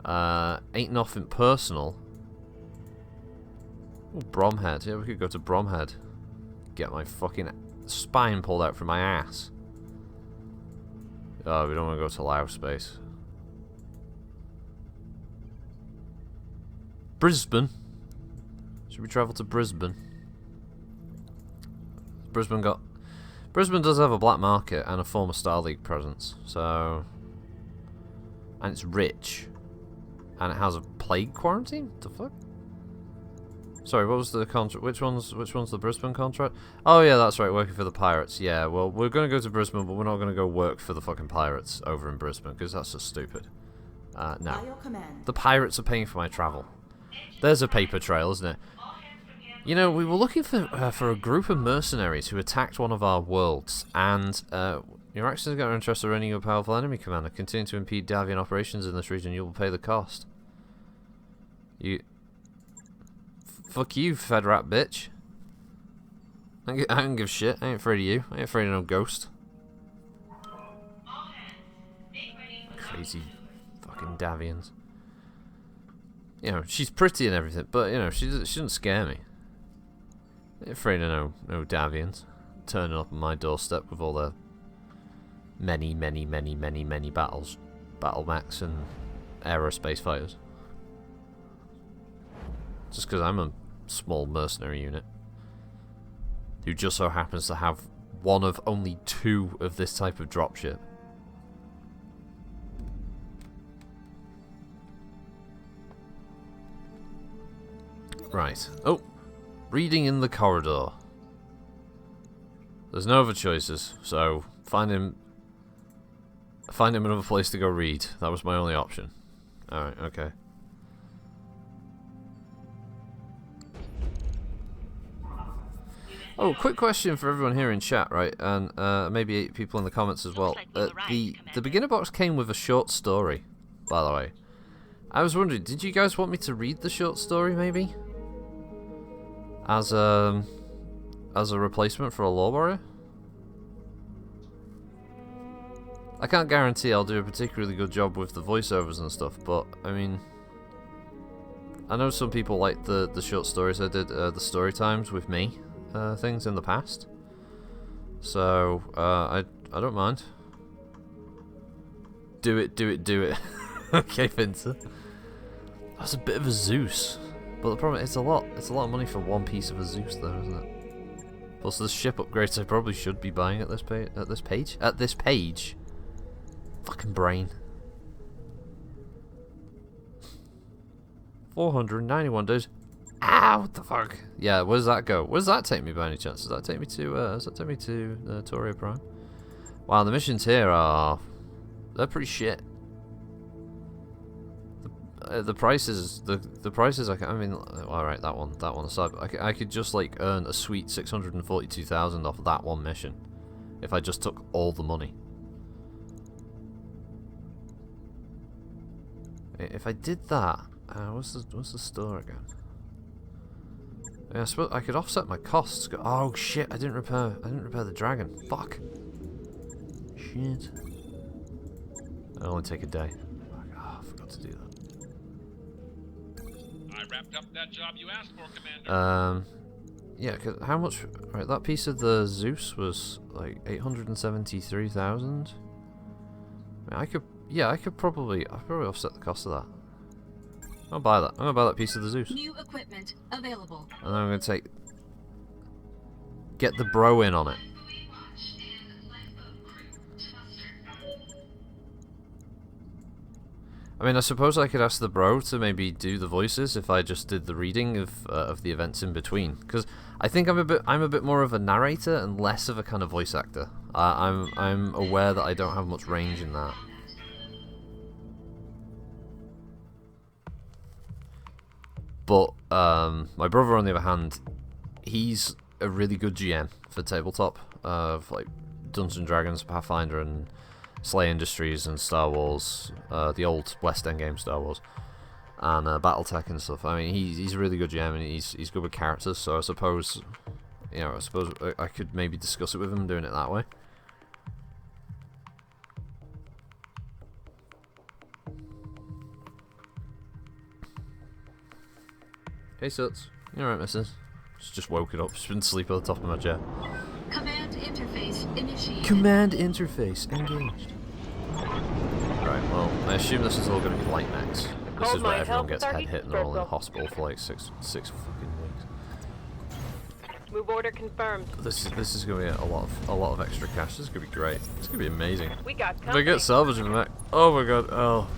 Ain't nothing personal. Ooh, Bromhead. Yeah, we could go to Bromhead. Get my fucking spine pulled out from my ass. Oh, we don't want to go to Lao space. Brisbane. Should we travel to Brisbane? Brisbane does have a black market and a former Star League presence, so... And it's rich. And it has a plague quarantine? What the fuck? Sorry, what was the contract? Which one's the Brisbane contract? Oh yeah, that's right, working for the pirates. Yeah, well, we're going to go to Brisbane, but we're not going to go work for the fucking pirates over in Brisbane, because that's just stupid. No. The pirates are paying for my travel. There's a paper trail, isn't it? You know, we were looking for a group of mercenaries who attacked one of our worlds, and your actions got our interest in running a powerful enemy commander. Continue to impede Davian operations in this region, you will pay the cost. Fuck you, Fed rat bitch. I don't give a shit. I ain't afraid of you. I ain't afraid of no ghost. Crazy fucking Davians. You know, she's pretty and everything, but you know, she doesn't scare me. I ain't afraid of no Davians turning up on my doorstep with all their many battle mechs and aerospace fighters. Just because I'm a small mercenary unit who just so happens to have one of only 2 of this type of dropship. Right. Oh! Reading in the corridor. There's no other choices, so find him Find him another place to go read. That was my only option. Alright, okay. Oh, quick question for everyone here in chat, right? And maybe people in the comments as well. The beginner box came with a short story, by the way. I was wondering, did you guys want me to read the short story, maybe? As a replacement for a law warrior? I can't guarantee I'll do a particularly good job with the voiceovers and stuff, but, I mean... I know some people like the short stories I did, the story times with me. Things in the past, so I don't mind. Do it. Okay, Finter. That's a bit of a Zeus, but the problem is it's a lot of money for one piece of a Zeus, though, isn't it? Plus, the ship upgrades I probably should be buying at this page. Fucking brain. 491 days. Ow, what the fuck? Yeah, where does that go? Where does that take me by any chance? Does that take me to Taurian Prime? Wow, the missions here they're pretty shit. The prices I mean, alright, that one aside, I could just like earn a sweet 642,000 off that one mission if I just took all the money. If I did that, what's the store again? Yeah, I suppose I could offset my costs. Oh shit! I didn't repair the dragon. Fuck. Shit. It'll only take a day. Oh, I forgot to do that. I wrapped up that job you asked for, Commander. Yeah. Cause how much? Right, that piece of the Zeus was like 873,000. I could. Yeah, I'd probably offset the cost of that. I'll buy that. I'm gonna buy that piece of the Zeus. New equipment available. And then I'm gonna get the bro in on it. I mean, I suppose I could ask the bro to maybe do the voices if I just did the reading of the events in between, because I think I'm a bit more of a narrator and less of a kind of voice actor. I'm aware that I don't have much range in that. But my brother, on the other hand, he's a really good GM for tabletop, of like Dungeons & Dragons, Pathfinder, and Slay Industries, and Star Wars, the old West End game Star Wars, and BattleTech and stuff. I mean, he's a really good GM, and he's good with characters. So I suppose, I could maybe discuss it with him, doing it that way. Hey, Suts. You alright, missus? Just woken up. Just been asleep at the top of my chair. Command interface initiated. Command interface engaged. Right, well, I assume this is all going to be light mechs. This is where everyone gets head hit and they're all in the hospital for like six fucking weeks. Move order confirmed. This is going to be a lot of extra cash. This is going to be great. It's going to be amazing. We got If I company. get salvage of a mech, oh my god, oh,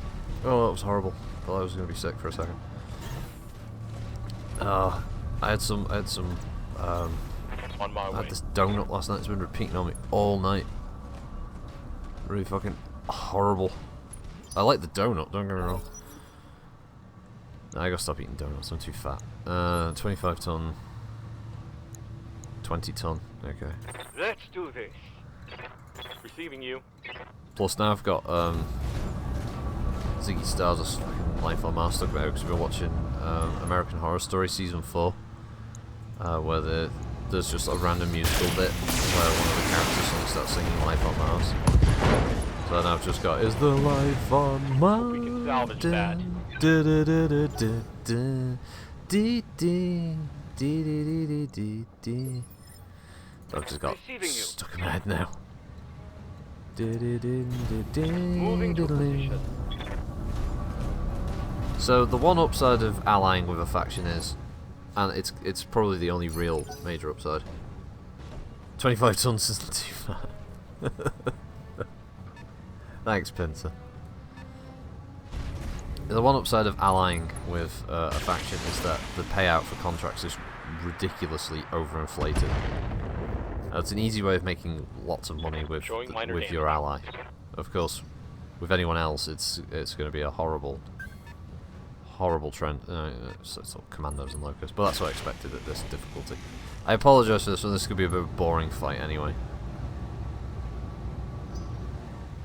that was horrible. I thought I was going to be sick for a second. I had this donut last night. It's been repeating on me all night. Really fucking horrible. I like the donut, don't get me wrong. I gotta stop eating donuts, I'm too fat. 25 ton. 20 ton, okay. Let's do this. Receiving you. Plus now I've got Ziggy Stardust fucking Life on Mars stuck about because we've been watching American Horror Story Season 4, where there's just a random musical bit where one of the characters suddenly starts singing Life on Mars. So now I've just got, is the life on Mars? We can salvage that. I've just got Receiving you. stuck in my head now. Moving to position. So the one upside of allying with a faction is, and it's probably the only real major upside, 25 tons isn't too fat. Thanks, Pinter. The one upside of allying with a faction is that the payout for contracts is ridiculously overinflated. It's an easy way of making lots of money with your ally. Of course, with anyone else, it's going to be a horrible trend. It's all commandos and locusts, but that's what I expected at this difficulty. I apologise for this one. This could be a bit of a boring fight anyway.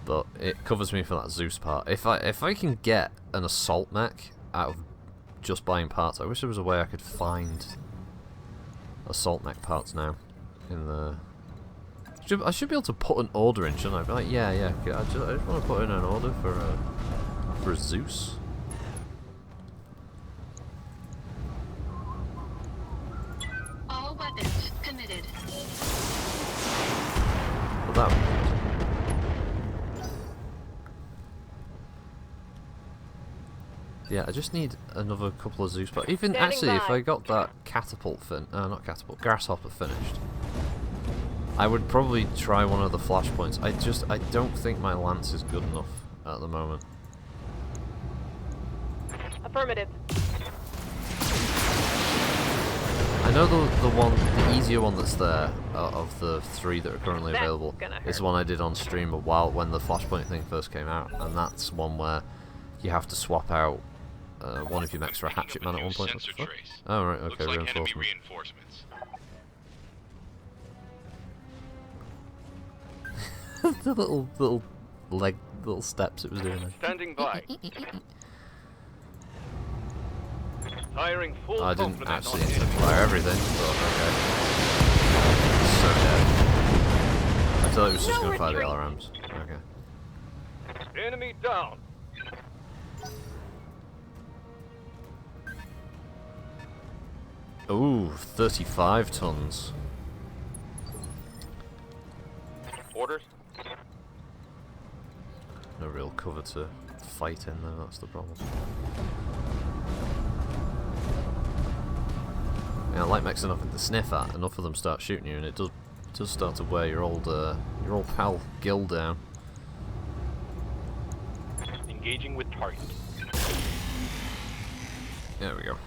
But it covers me for that Zeus part. If I can get an assault mech out of just buying parts, I wish there was a way I could find assault mech parts now. In the, I should be able to put an order in, shouldn't I? Be like, yeah. I just want to put in an order for a Zeus. All weapons committed. But that. Yeah, I just need another couple of Zeus, but even Standing actually, if by. I got that grasshopper finished, I would probably try one of the flashpoints. I don't think my lance is good enough at the moment. Affirmative. I know the easier one that's there of the 3 that are currently That's available gonna is hurt. the one I did on stream when the flashpoint thing first came out, and that's one where you have to swap out one of your mechs for a hatchet man at one point. Sensor trace. Oh right, okay, Looks like enemy reinforcement. reinforcements. The little steps it was doing there. Standing by. Firing full I didn't complement actually on intend to enemy. fire everything, but okay. So dead. I thought it was just going to fire the retreat. LRMs. Okay. Enemy down. Ooh, 35 tons. Orders. No real cover to fight in though, that's the problem. Yeah, light mechs enough to sniff at, enough of them start shooting you, and it does start to wear your old pal Gil down. Engaging with target. There we go.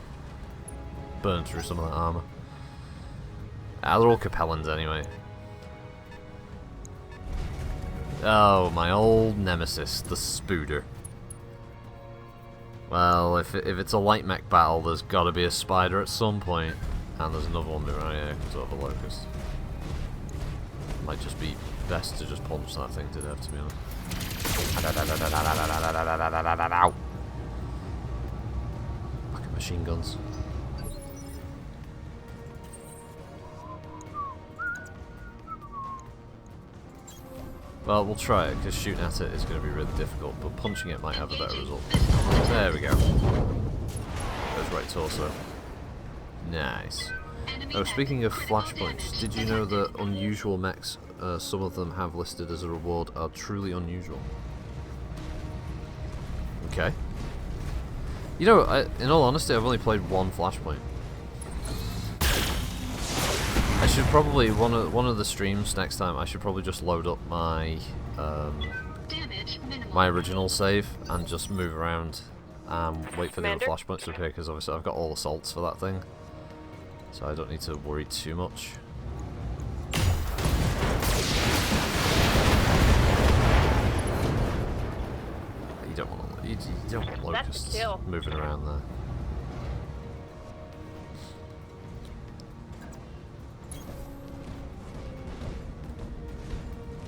Burn through some of that armor. Ah, they're all Capellans anyway. Oh, my old nemesis, the Spooder. Well, if it's a light mech battle, there's got to be a spider at some point. And there's another one moving around here, sort of a locust. Might just be best to just punch that thing to death, to be honest. Ow! Fucking machine guns. Well, we'll try it, because shooting at it is going to be really difficult, but punching it might have a better result. There we go. Goes right torso. Nice. Oh, speaking of flashpoints, did you know that unusual mechs, some of them have listed as a reward, are truly unusual? Okay. You know, in all honesty, I've only played one flashpoint. I should probably, one of the streams next time, I should probably just load up my Damage minimal. my original save and just move around and wait for the other Commander? flashpoints to appear, because obviously I've got all assaults for that thing. So I don't need to worry too much. You don't want locusts kill. moving around there.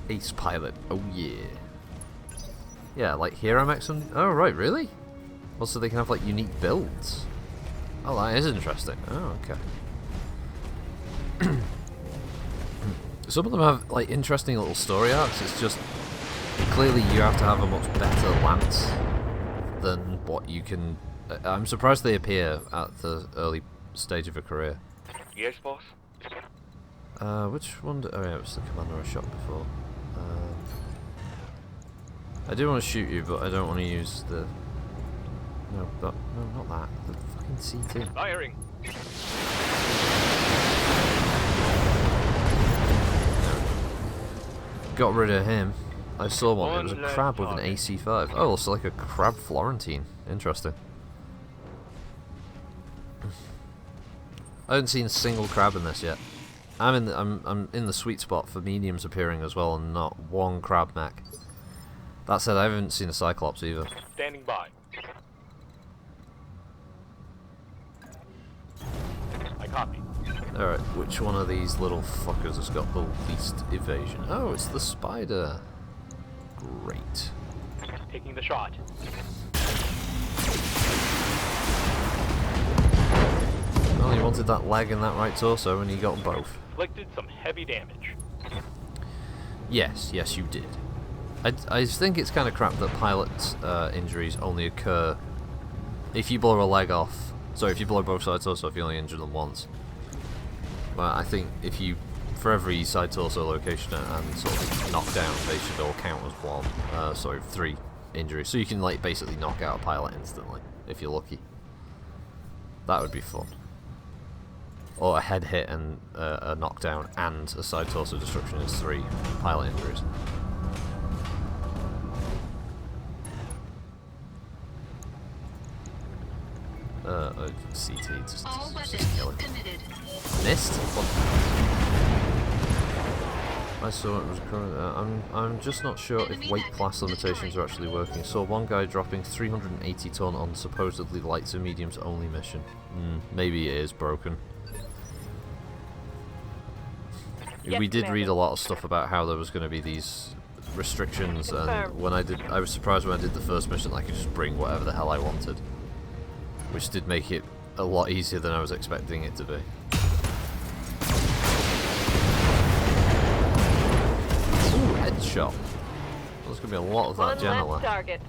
Ace pilot, oh yeah. Yeah, like hero mechs and... Oh right, really? Well, so they can have like unique builds. Oh, that is interesting. Oh, okay. Some of them have like interesting little story arcs. It's just clearly you have to have a much better lance than what you can. I'm surprised they appear at the early stage of a career. Yes, boss. Which one? Oh yeah, it was the commander I shot before. I do want to shoot you, but I don't want to use the. No, no, not that. The fucking CT. Firing. Got rid of him. I saw one. It was a One less crab with an target. AC5. Oh, it's like a crab Florentine. Interesting. I haven't seen a single crab in this yet. I'm in the sweet spot for mediums appearing as well, and not one crab mech. That said, I haven't seen a Cyclops either. Standing by. I copy. Alright, which one of these little fuckers has got the least evasion? Oh, it's the spider. Great. Taking the shot. Well, you wanted that leg and that right torso, and you got both. Inflicted some heavy damage. Yes, yes, you did. I think it's kind of crap that pilot injuries only occur if you blow a leg off. Sorry, if you blow both sides torso, if you only injure them once. But I think if you, for every side torso location and sort of knockdown, they should all count as one. Sorry, 3 injuries. So you can like basically knock out a pilot instantly if you're lucky. That would be fun. Or a head hit and a knockdown and a side torso destruction is 3 pilot injuries. CT just All kill weapons it. committed. Missed? What? I saw it was current. I'm just not sure if weight class limitations are actually working. Saw one guy dropping 380 ton on supposedly light to mediums only mission. Maybe it is broken. Yes, We did Commander. read a lot of stuff about how there was going to be these restrictions, and when I was surprised when I did the first mission that I could just bring whatever the hell I wanted, which did make it a lot easier than I was expecting it to be. Ooh, headshot. There's going to be a lot of that One Janela. last target.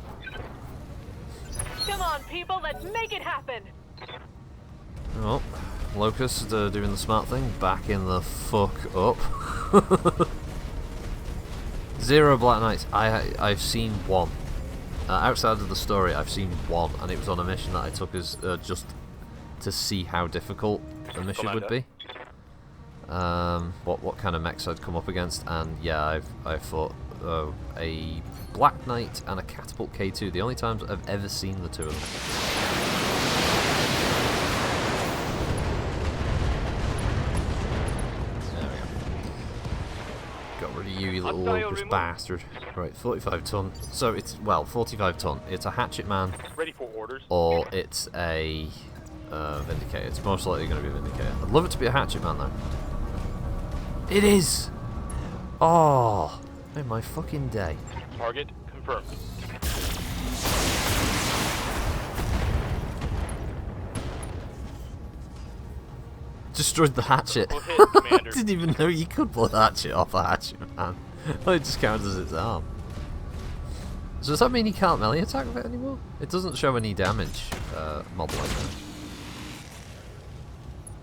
Come on, people, let's make it happen. Oh, Locust doing the smart thing, backing the fuck up. 0 Black Knights. I've seen 1. Outside of the story, I've seen 1, and it was on a mission that I took as just to see how difficult the mission would be. What kind of mechs I'd come up against, and yeah, I've fought a Black Knight and a Catapult K2. The only times I've ever seen the 2 of them. You little locust bastard. Right, 45 ton. So it's, well, 45 ton. It's a hatchet man. Ready for orders. Or it's a Vindicator. It's most likely going to be a Vindicator. I'd love it to be a hatchet man though. It is! Oh! Made my fucking day. Target confirmed. Destroyed the hatchet. Well hit, Commander. Didn't even know you could blow the hatchet off a hatchet man. It just counts as its arm. So does that mean he can't melee attack with it anymore? It doesn't show any damage modeling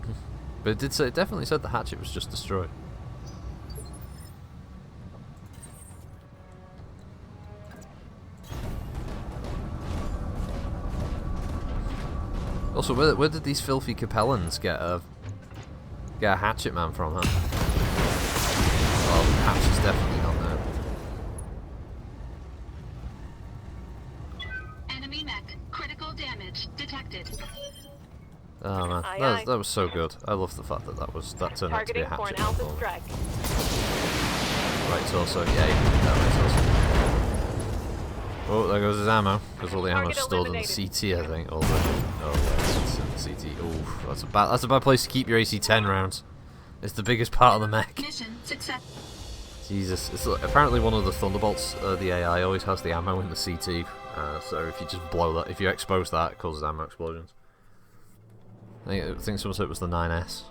there. But it did say, it definitely said the hatchet was just destroyed. Also, where did these filthy Capellans get a hatchet man from, huh? Well, the hatch is definitely not there. Enemy mech. Critical damage detected. Oh man, Aye, that was so good. I love the fact that that turned out to be a Targeting for an hatchet man. alpha for me. strike. Right torso, yay. That right torso. Oh, there goes his ammo, because all the ammo's Target stored in the eliminated. CT, I think. Oh yeah, it's in the CT. Oof, that's a bad place to keep your AC-10 rounds. It's the biggest part of the mech. Mission success. Jesus, it's apparently one of the Thunderbolts. The AI always has the ammo in the CT, so if you just blow that, if you expose that, it causes ammo explosions. I think someone said it was the 9S.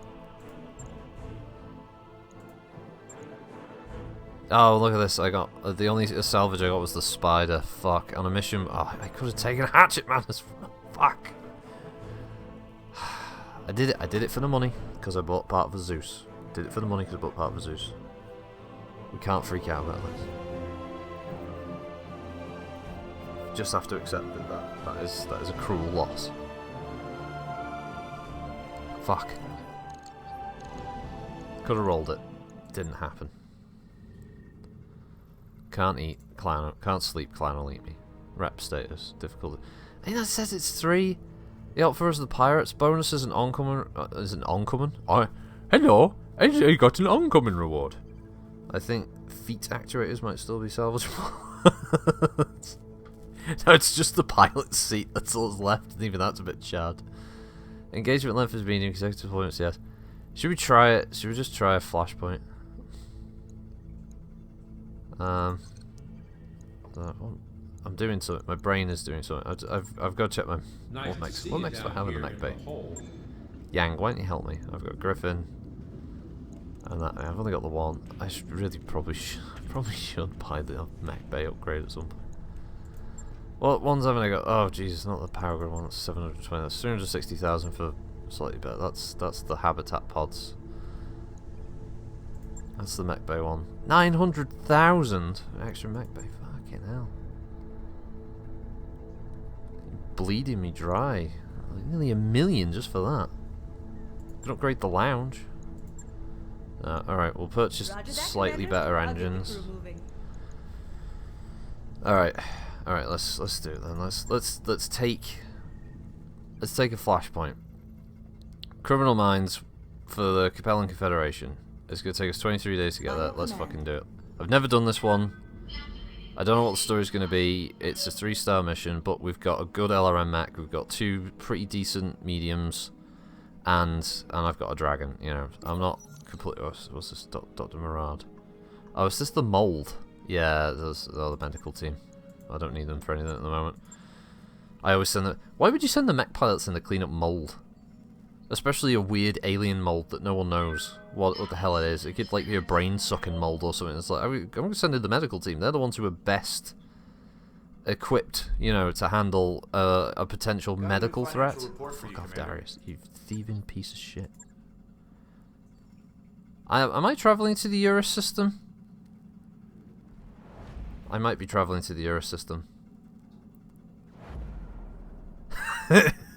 Oh, look at this. I got the only salvage I got was the spider. Fuck. On a mission. Oh, I could have taken a hatchet man. Fuck. I did it for the money because I bought part of a Zeus. Did it for the money because I bought part of a Zeus. We can't freak out about this. Just have to accept that is a cruel loss. Fuck. Could have rolled it. Didn't happen. Can't eat, clan. Can't sleep, clan will eat me. Rep status, difficulty. I think that says it's 3. The offer us the pirates. Bonus is an oncoming. Hello, I got an oncoming reward. I think feet actuators might still be salvageable. No, it's just the pilot's seat that's all that's left, and even that's a bit charred. Engagement length has been in consecutive points, yes. Should we try it? Should we just try a flashpoint? I'm doing something. My brain is doing something. I've got to check my... What mechs do I have in the mech bay? Yang, why don't you help me? I've got Griffin. And that, I've only got the one. I should really probably should buy the mech bay upgrade at some point. What ones haven't I got? Oh Jesus, not the power grid one. That's 720. That's 360,000 for slightly better. That's the habitat pods. That's the mech bay one. 900,000 extra mech bay. Fucking hell. Bleeding me dry. Like nearly $1 million just for that. Can upgrade the lounge. Alright, we'll purchase slightly better engines. Alright, let's do it then. Let's take a flashpoint. Criminal Minds for the Capellan Confederation. It's gonna take us 23 days to get that. Let's fucking do it. I've never done this one. I don't know what the story's gonna be. It's a 3-star mission, but we've got a good LRM mech. We've got 2 pretty decent mediums, and I've got a dragon. You know, I'm not completely. What's this? Dr. Murad. Oh, is this the mold? Yeah, those are the medical team. I don't need them for anything at the moment. I always send them. Why would you send the mech pilots in to clean up mold? Especially a weird alien mold that no one knows what the hell it is. It could like be a brain sucking mold or something. It's like I'm going to send in the medical team. They're the ones who are best equipped, you know, to handle a potential medical threat. Fuck off, Darius, you thieving piece of shit. Am I traveling to the Eurus system? I might be traveling to the Eurus system.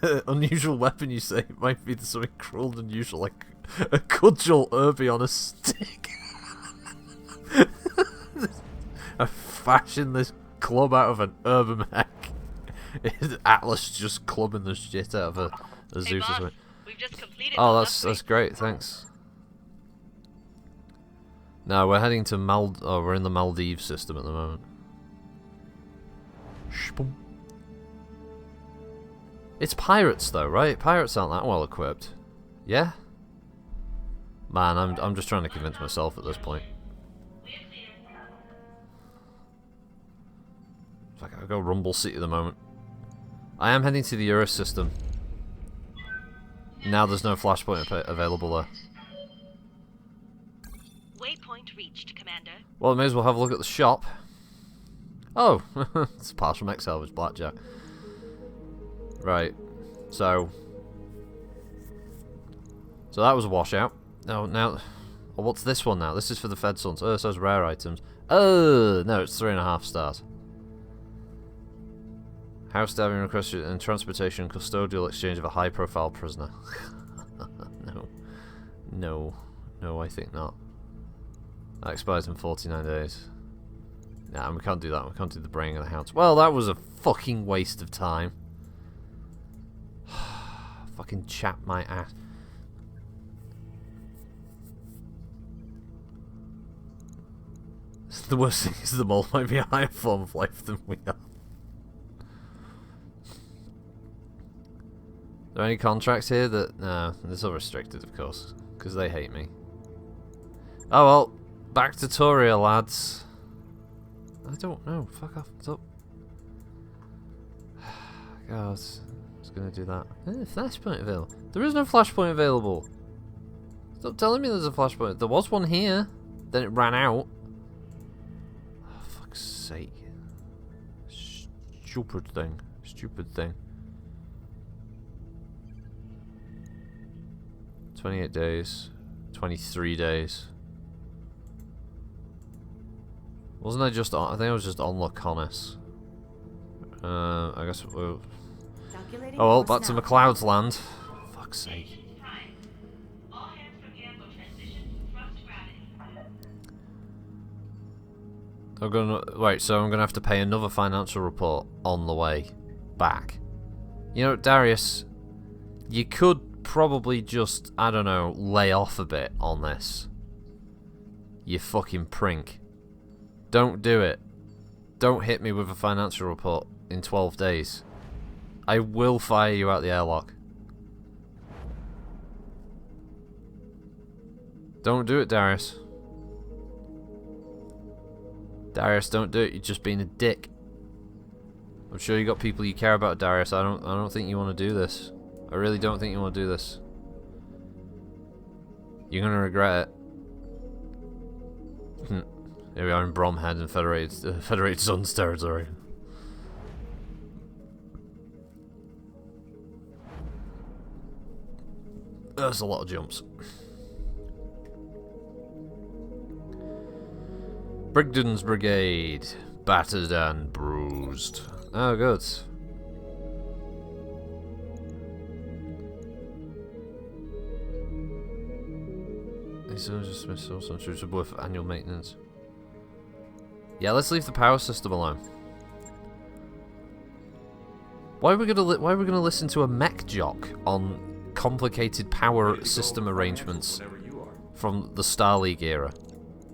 Unusual weapon, you say? It might be something cruel and unusual, like a cudgel Irby on a stick. I fashion this club out of an urban mech. Atlas just clubbing the shit out of a Zeus or something. We've just completed that's great, thanks. No, we're heading to we're in the Maldives system at the moment. Shboom. It's pirates though, right? Pirates aren't that well equipped. Yeah? Man, I'm just trying to convince myself at this point. Fuck, I'll go Rumble City at the moment. I am heading to the Eurus system. Now there's no flashpoint available there. Waypoint reached, Commander. Well, I may as well have a look at the shop. Oh, it's a partial mech salvage blackjack. Right, so that was a washout. Now, what's this one now? This is for the Fed Sons. Oh, it says rare items. Oh, no, it's 3.5 stars. House stabbing requested and transportation custodial exchange of a high-profile prisoner. No, I think not. That expires in 49 days. Nah, we can't do that. We can't do the bringing of the hounds. Well, that was a fucking waste of time. Fucking chap my ass. The worst thing is the mole might be a higher form of life than we are. Are there any contracts here that... No, it's all restricted, of course, because they hate me. Oh well, back to Taurian, lads. I don't know, fuck off, what's up? God, I was gonna do that. Flashpoint available. There is no flashpoint available. Stop telling me there's a flashpoint. There was one here, then it ran out. Oh, fuck's sake. Stupid thing. Stupid thing. 28 days. 23 days. Wasn't I just on? I think I was just on Laconis. I guess we'll... Oh well, back to McLeod's land. Fuck's sake. Wait, so I'm gonna have to pay another financial report on the way back. You know, Darius, you could probably just, I don't know, lay off a bit on this. You fucking prink. Don't do it. don't hit me with a financial report in 12 days, I will fire you out the airlock. Don't do it, Darius. Darius, don't do it. You're just being a dick. I'm sure you got people you care about, Darius. I don't think you want to do this. I really don't think you want to do this. You're gonna regret it. Here we are in Bromhead and Federated Sons territory. That's a lot of jumps. Brigdon's brigade, battered and bruised. Oh, good. These are just missiles and troops are worth annual maintenance. Yeah, let's leave the power system alone. Why are we gonna listen to a mech jock on complicated power system arrangements Whenever you are. from the Star League era?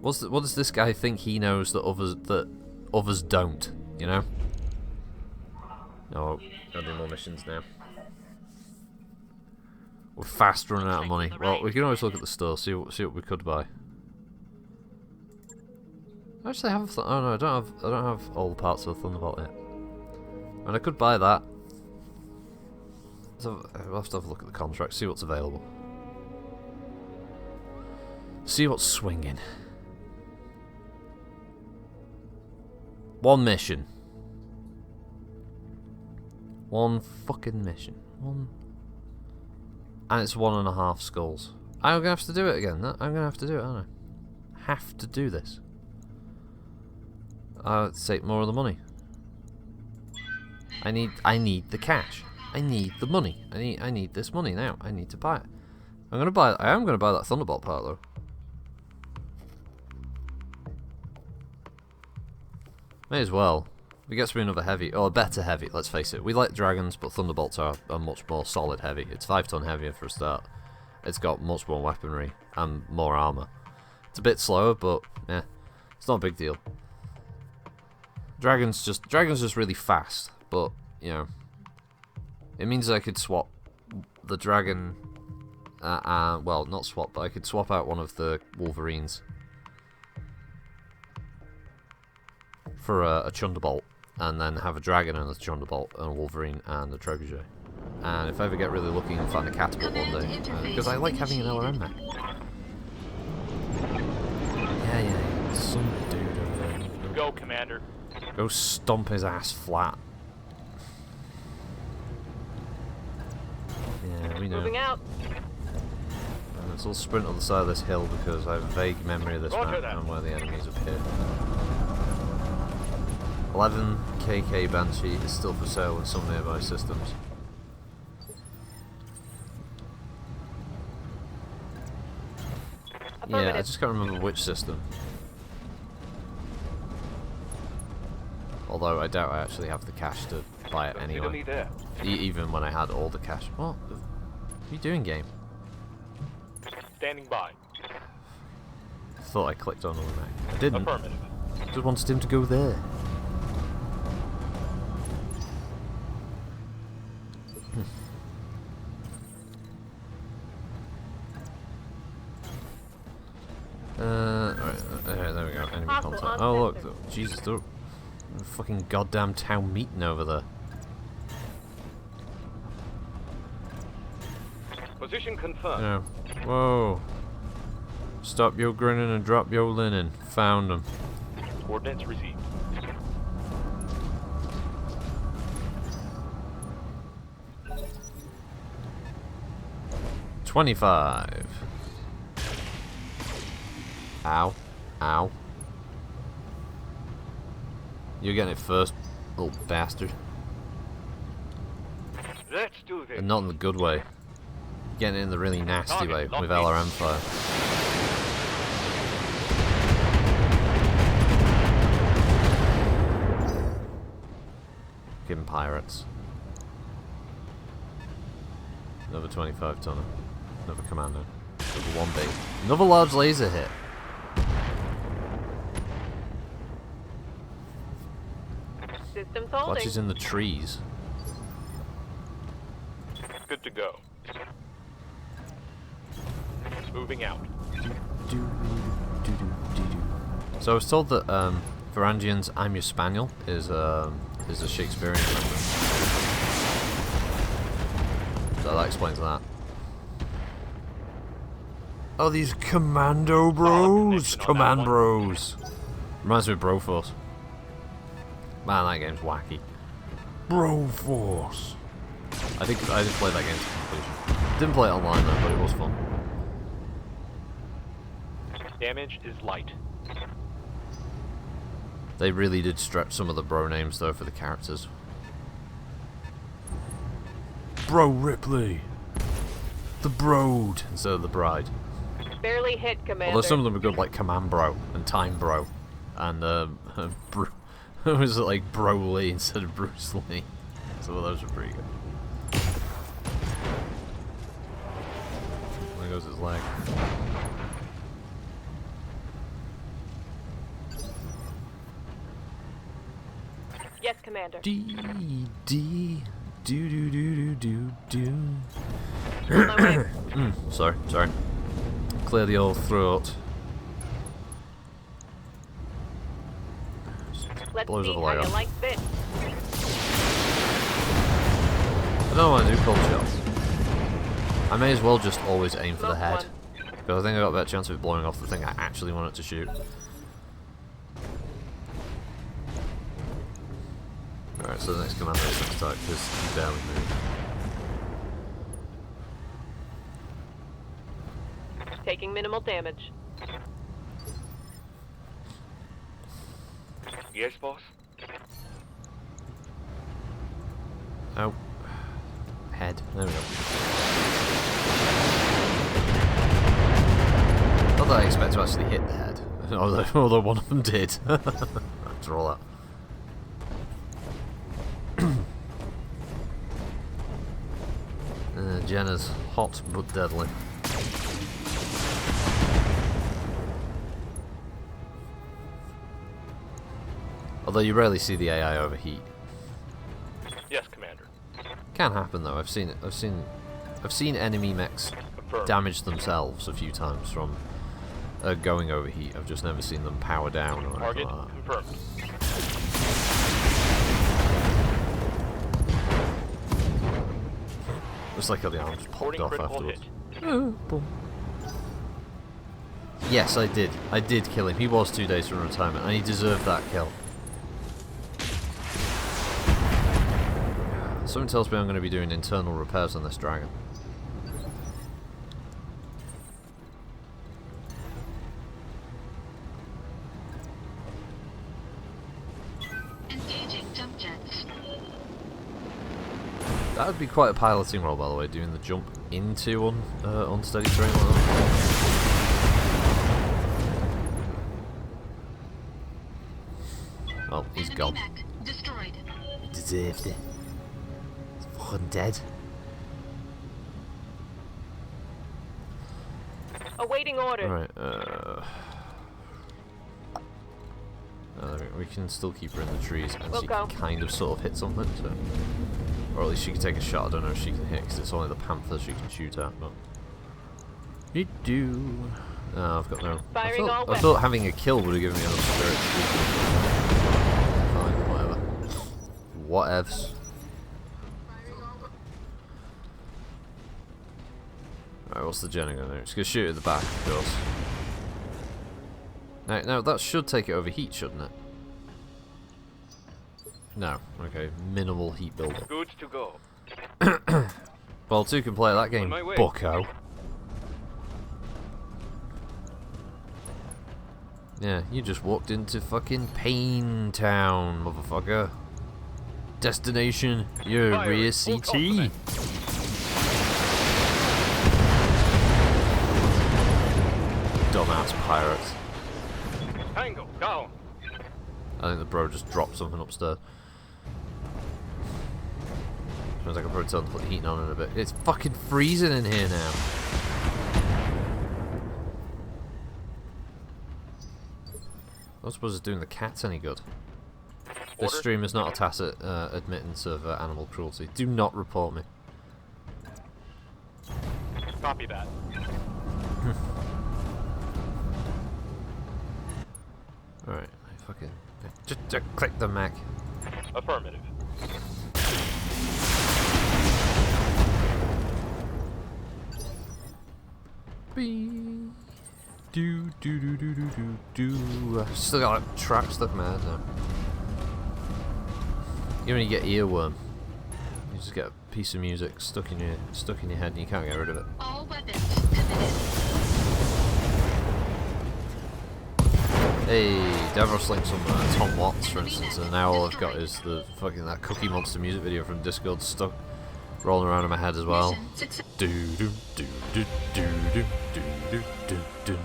What does this guy think he knows that others don't? You know? Oh, gotta do more missions now. We're fast running out of money. Well, we can always look at the store, see what we could buy. I actually have. Oh no, I don't have all the parts of the Thunderbolt yet. And I could buy that. So we'll have to have a look at the contract, see what's available, see what's swinging. One mission. One fucking mission. One. And it's 1.5 skulls. I'm gonna have to do it again. I'm gonna have to do it, aren't I? Have to do this. Take more of the money. I need the cash. I need the money. I need this money now. I need to buy it. I am gonna buy that Thunderbolt part though. May as well. If it gets me another heavy, or a better heavy, let's face it. We like dragons, but Thunderbolts are a much more solid heavy. It's 5 ton heavier for a start. It's got much more weaponry and more armor. It's a bit slower, but yeah, it's not a big deal. Dragons just really fast, but you know, it means I could swap the dragon. Well, not swap, but I could swap out one of the Wolverines for a Chunderbolt, and then have a dragon and a Chunderbolt, and a Wolverine and a Trebuchet. And if I ever get really lucky and find a catapult one day, because I like having an LRM mech. Yeah, some dude over there. Go, Commander. Go stomp his ass flat. Yeah, we know. Moving out. And let's all sprint on the side of this hill because I have a vague memory of this map and where the enemies appear. 11 KK Banshee is still for sale in some nearby systems. Yeah, I just can't remember which system. Although I doubt I actually have the cash to buy it anyway. Even when I had all the cash. What are you doing, game? Standing by. I thought I clicked on all that. I didn't. Affirmative. Just wanted him to go there. Right, there we go. Enemy contact. Oh look, Jesus, they're fucking goddamn town meeting over there. Position confirmed. Yeah. Whoa. Stop your grinning and drop your linen. Found them. Coordinates received. $25. Ow. Ow. You're getting it first, little bastard. Let's do this. And not in the good way. You're getting it in the really nasty way with LRM fire. Fucking pirates. Another 25 tonner. Another commando. Another 1B. Another large laser hit. building. Watch is in the trees. Good to go. Moving out. So I was told that Varangian's "I'm Your Spaniel" is a Shakespearean reference. So that explains that. Oh, these Commando Bros! connection on that Command one. Bros! Reminds me of Broforce. Man, that game's wacky. Broforce! I did play that game to completion. Didn't play it online though, but it was fun. Damage is light. They really did stretch some of the bro names though for the characters. Bro Ripley! The Broad instead of the Bride. Barely hit, Commander. Although some of them are good, like Command Bro and Time Bro, and was it like Broly instead of Bruce Lee? Some of those are pretty good. There goes his leg. Yes, Commander. D do do do do do. On my way. Sorry. Clear the old throat. Let's Blows see of a how leg you off. like this. I don't want to do cold shots. I may as well just always aim for the Smoke head. one. Because I think I got a better chance of it blowing off the thing I actually want it to shoot. Alright, so the next commander is next type because he barely moved. Taking minimal damage. Yes, boss? Oh. Head. There we go. Not that I expect to actually hit the head. Although one of them did. After all that. Jenna's hot but deadly. Although you rarely see the AI overheat. Yes, Commander. Can happen though. I've seen it. I've seen enemy mechs Affirmed. damage themselves a few times from going overheat. I've just never seen them power down or anything Target like that. confirmed. It's like how the arm just popped Reporting off critical afterwards. hit. Yes, I did. I did kill him. He was 2 days from retirement, and he deserved that kill. Something tells me I'm going to be doing internal repairs on this dragon. Engaging jump jets. That would be quite a piloting role, by the way, doing the jump into unsteady terrain like that. Oh, he's Enemy gone. mech destroyed. He deserved it. He's fucking dead. Awaiting orders. Alright, we can still keep her in the trees, and We'll she go. can kind of sort of hit something, so. Or at least she can take a shot. I don't know if she can hit, because it's only the panther she can shoot at, but. You do. No, I've got no. Firing all I thought having a kill would have given me enough spirit to do something. Fine, whatever. Whatevs. Alright, what's the Jenna going to do? It's going to shoot at the back, of course. Now, that should take it over heat, shouldn't it? No. Okay, minimal heat buildup. Good to go. Well, two can play that game, my way. bucko. Yeah, you just walked into fucking Pain Town, motherfucker. Destination, your Fire rear at full CT. complement. Dumbass pirates. Tango, down. I think the bro just dropped something upstairs. Sounds like I probably tell them to put the heating on in a bit. It's fucking freezing in here now. I don't suppose it's doing the cats any good. This Order? stream is not a tacit admittance of animal cruelty. Do not report me. Copy that. Alright, fucking... Just click the Mac. Affirmative. Bee. Do do do do do do do. Still got a track stuck in my head now. You only get earworm. You just get a piece of music stuck in your head and you can't get rid of it. All weapons committed. Hey, Davros linked some Tom Watts, for instance, and now all I've got is the fucking that Cookie Monster music video from Discord stuck rolling around in my head as well. Mission success. Do do do do do do do do do do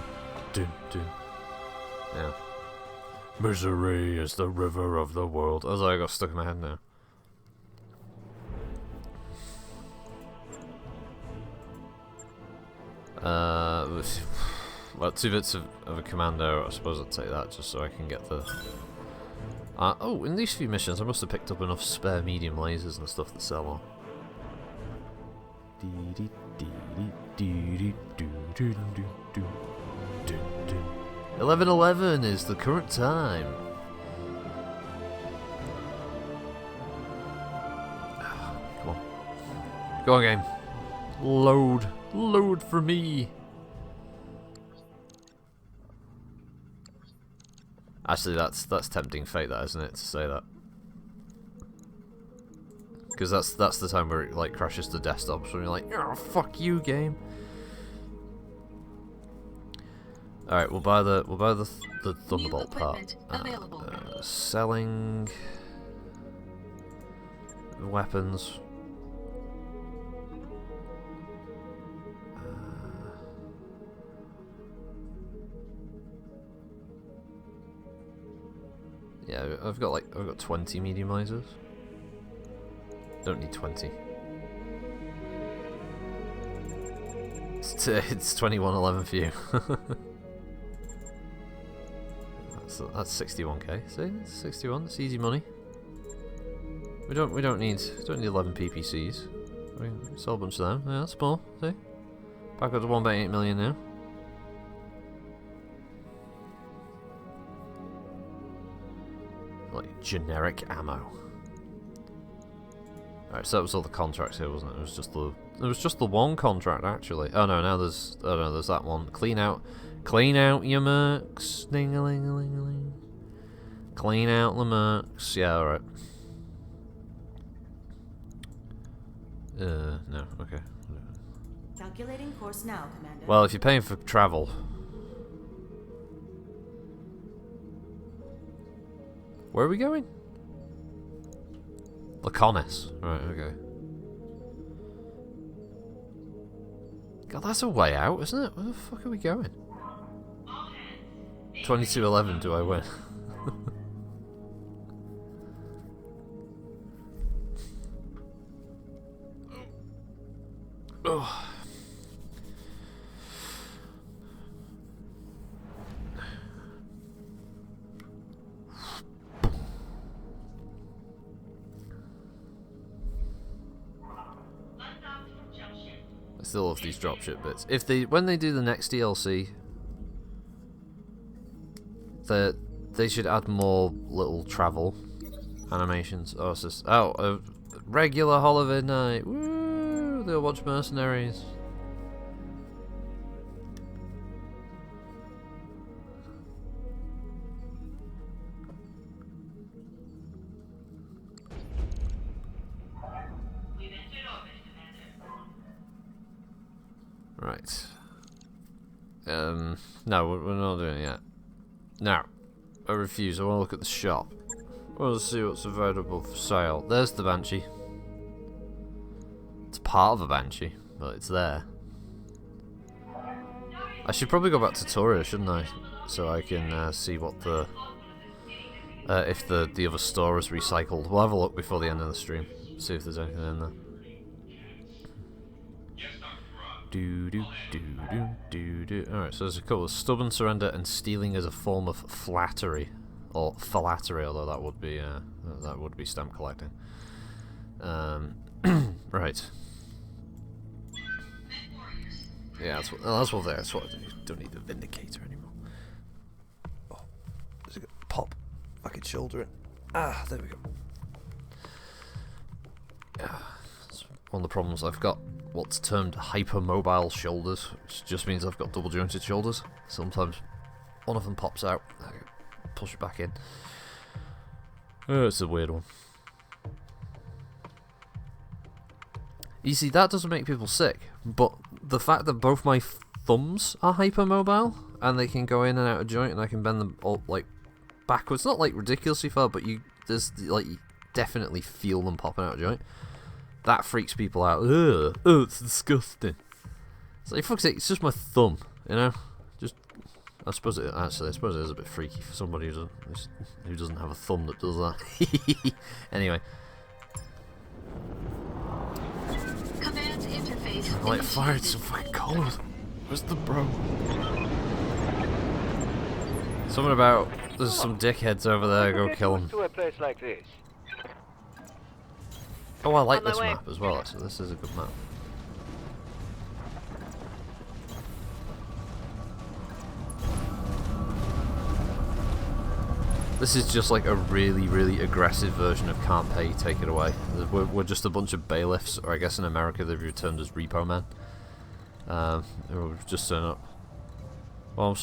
do do. Yeah. Misery is the river of the world. That's like I got stuck in my head now. Well, 2 bits of a commando. I suppose I'll take that just so I can get the. Oh, in these few missions, I must have picked up enough spare medium lasers and stuff to sell on. 11:11 is the current time. Come on. Go on, game. Load. Load for me. Actually, that's tempting fate, that, isn't it, to say that? Because that's the time where it like crashes to desktop, so you're like, oh, fuck you, game. All right, we'll buy the Thunderbolt part. Selling weapons. Yeah, I've got 20 medium lasers. Don't need 20. It's 21:11 for you. That's 61k. See, that's 61. That's easy money. We don't need 11 PPCs. We sell a bunch of them. Yeah, that's small. See, back up to 1.8 million now. Like generic ammo. Alright, so that was all the contracts here, wasn't it? It was just the one contract actually. Oh no, now there's that one. Clean out your mercs. Ding-a-ling-a-ling-a-ling. Clean out the mercs. Yeah, alright. No, okay. Calculating course now, Commander. Well, if you're paying for travel. Where are we going? Laconis. Right, okay. God, that's a way out, isn't it? Where the fuck are we going? 22:11, do I win? Oh. I still love these dropship bits. When they do the next DLC, they should add more little travel animations. Oh, it's just a regular holiday night. Woo! They'll watch Mercenaries. Right. No, we're not doing it yet. Now, I refuse. I want to look at the shop. I want to see what's available for sale. There's the Banshee. It's part of a Banshee, but it's there. I should probably go back to Taurian, shouldn't I? So I can see what the... if the other store is recycled. We'll have a look before the end of the stream. See if there's anything in there. Alright, so there's a couple of stubborn surrender and stealing as a form of flattery. or phylactery, although that would be stamp collecting. Right. Yeah, that's what there. That's what I don't need the Vindicator anymore. Oh, there's a pop. I can shoulder it. Ah, there we go. Yeah, it's one of the problems. I've got what's termed hypermobile shoulders, which just means I've got double jointed shoulders. Sometimes one of them pops out, I push it back in. Oh, it's a weird one. You see, that doesn't make people sick, but the fact that both my thumbs are hypermobile and they can go in and out of joint, and I can bend them all, like, backwards, not like ridiculously far, but you definitely feel them popping out of joint. That freaks people out. Ugh, oh, it's disgusting. It's like, fuck's sake, it's just my thumb, you know? Just, I suppose it is a bit freaky for somebody who doesn't have a thumb that does that. Anyway. Command interface. I like fire, it's so fucking cold. Where's the bro? Something about, there's some dickheads over there, go kill them. To a place like this. Oh, I like On my this way. map as well, actually. This is a good map. This is just like a really, really aggressive version of Can't Pay, Take It Away. We're just a bunch of bailiffs, or I guess in America they've returned as repo men. We've just turned up. Well, I'm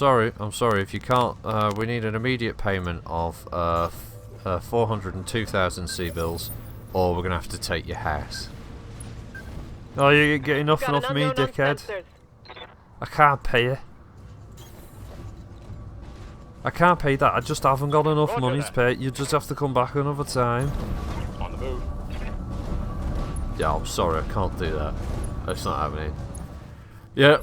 sorry, if you can't, we need an immediate payment of 402,000 C-bills, or we're going to have to take your house. Oh, you're getting nothing Got off an me, unknown on dickhead. sensors. I can't pay it. I can't pay that, I just haven't got enough Roger money that. to pay it. You just have to come back another time. On the move. Yeah, I'm sorry, I can't do that. It's not happening. Yeah,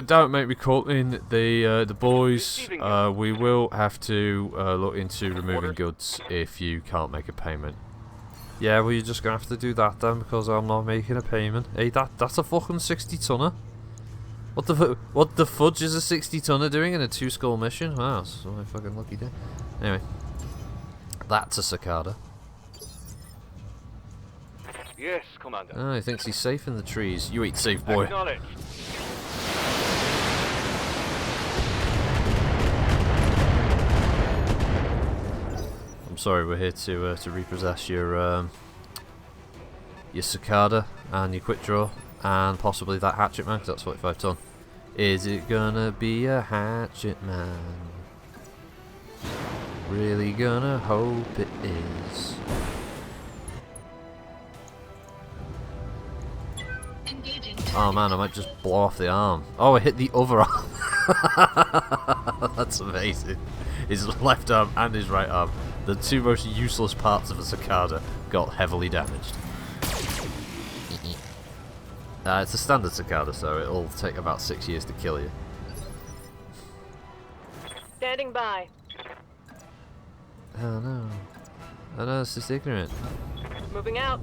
don't make me call in the boys. We will have to look into removing goods if you can't make a payment. Yeah, well, you're just gonna have to do that then, because I'm not making a payment. Hey, that's a fucking 60-tonner. What the fudge is a 60-tonner doing in a 2-skull mission? Wow, that's a fucking lucky day. Anyway, that's a cicada. Yes, Commander. Oh, he thinks he's safe in the trees. You ain't safe, boy. Acknowledged. I'm sorry, we're here to repossess your cicada and your quick draw and possibly that hatchet man, because that's 45 ton. Is it gonna be a hatchet man? Really gonna hope it is. Engaging. Oh man, I might just blow off the arm. Oh, I hit the other arm. That's amazing. His left arm and his right arm, the two most useless parts of a cicada, got heavily damaged. It's a standard cicada, so it'll take about 6 years to kill you. Standing by. Oh no. Oh no, it's just ignorant. Moving out.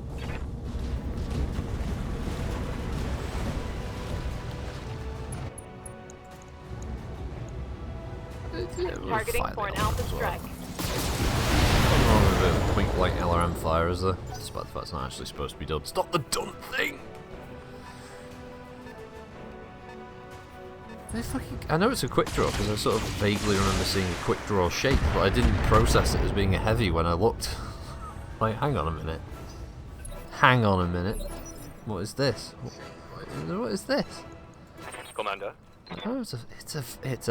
Targeting for an alpha strike. Nothing wrong with a bit of point blank LRM fire, is there? Despite the fact it's not actually supposed to be done. Stop the dumb thing! I know it's a quick draw because I sort of vaguely remember seeing a quick draw shape, but I didn't process it as being a heavy when I looked. Like, hang on a minute. Hang on a minute. What is this? What is this? Commander. Oh, it's a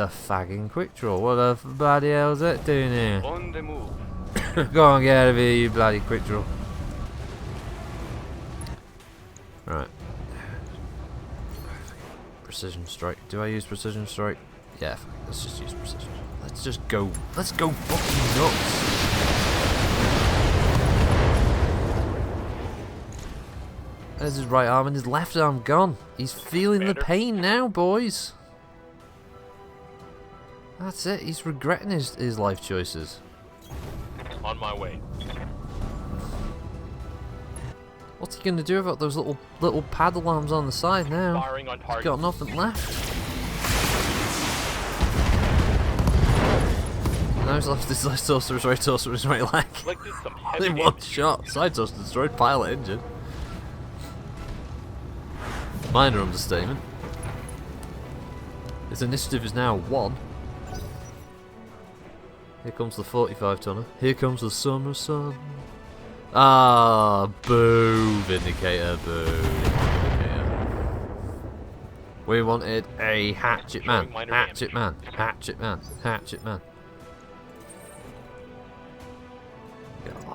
fagging quick draw. What the bloody hell is it doing here? On the move. Go on, get out of here, you bloody quick draw. Right. Precision strike. Do I use precision strike? Yeah, let's just use precision. Let's just go. Let's go fucking nuts. There's his right arm and his left arm gone. He's feeling the pain now, boys. That's it. He's regretting his life choices. On my way. What's he gonna do about those little paddle arms on the side now? Firing on He's target. got nothing left. Now he's left his left torso, his right torso, his right leg. Inflicted some heavy In one damage. shot. Side torso destroyed, pilot injured. Minor understatement. His initiative is now 1. Here comes the 45 tonner. Here comes the summer sun. Ah, boo, Vindicator, boo, Vindicator. We wanted a hatchet man, Showing minor hatchet damage. man, hatchet man, hatchet man. Yeah.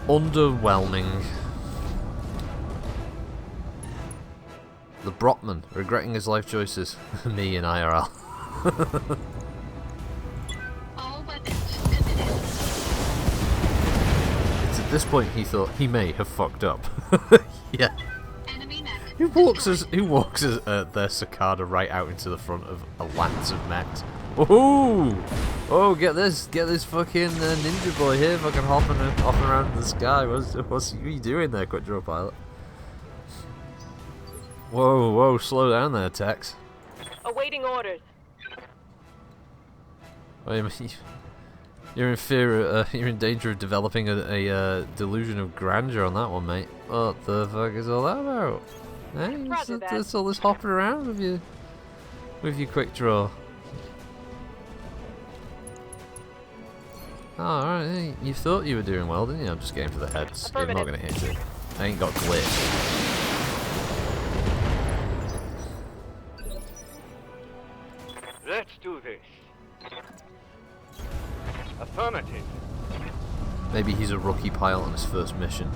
Underwhelming. The Brotman, regretting his life choices. Me in IRL. All weapons committed. It's at this point he thought he may have fucked up. Yeah. Enemy mech. Who walks their cicada right out into the front of a lance of mechs? Oh, oh! Get this fucking ninja boy here, fucking hopping around in the sky. What are you doing there, quick draw pilot? Whoa, whoa! Slow down there, Tex. Awaiting orders. Wait a minute. You're in fear. You're in danger of developing a delusion of grandeur on that one, mate. What the fuck is all that about? Hey, Roger that. it's all this hopping around with your quick draw. Oh, alright, hey, you thought you were doing well, didn't you? I'm just getting for the heads. I'm not gonna hit it. I ain't got glitch. Let's do this. Affirmative. Maybe he's a rookie pilot on his first mission.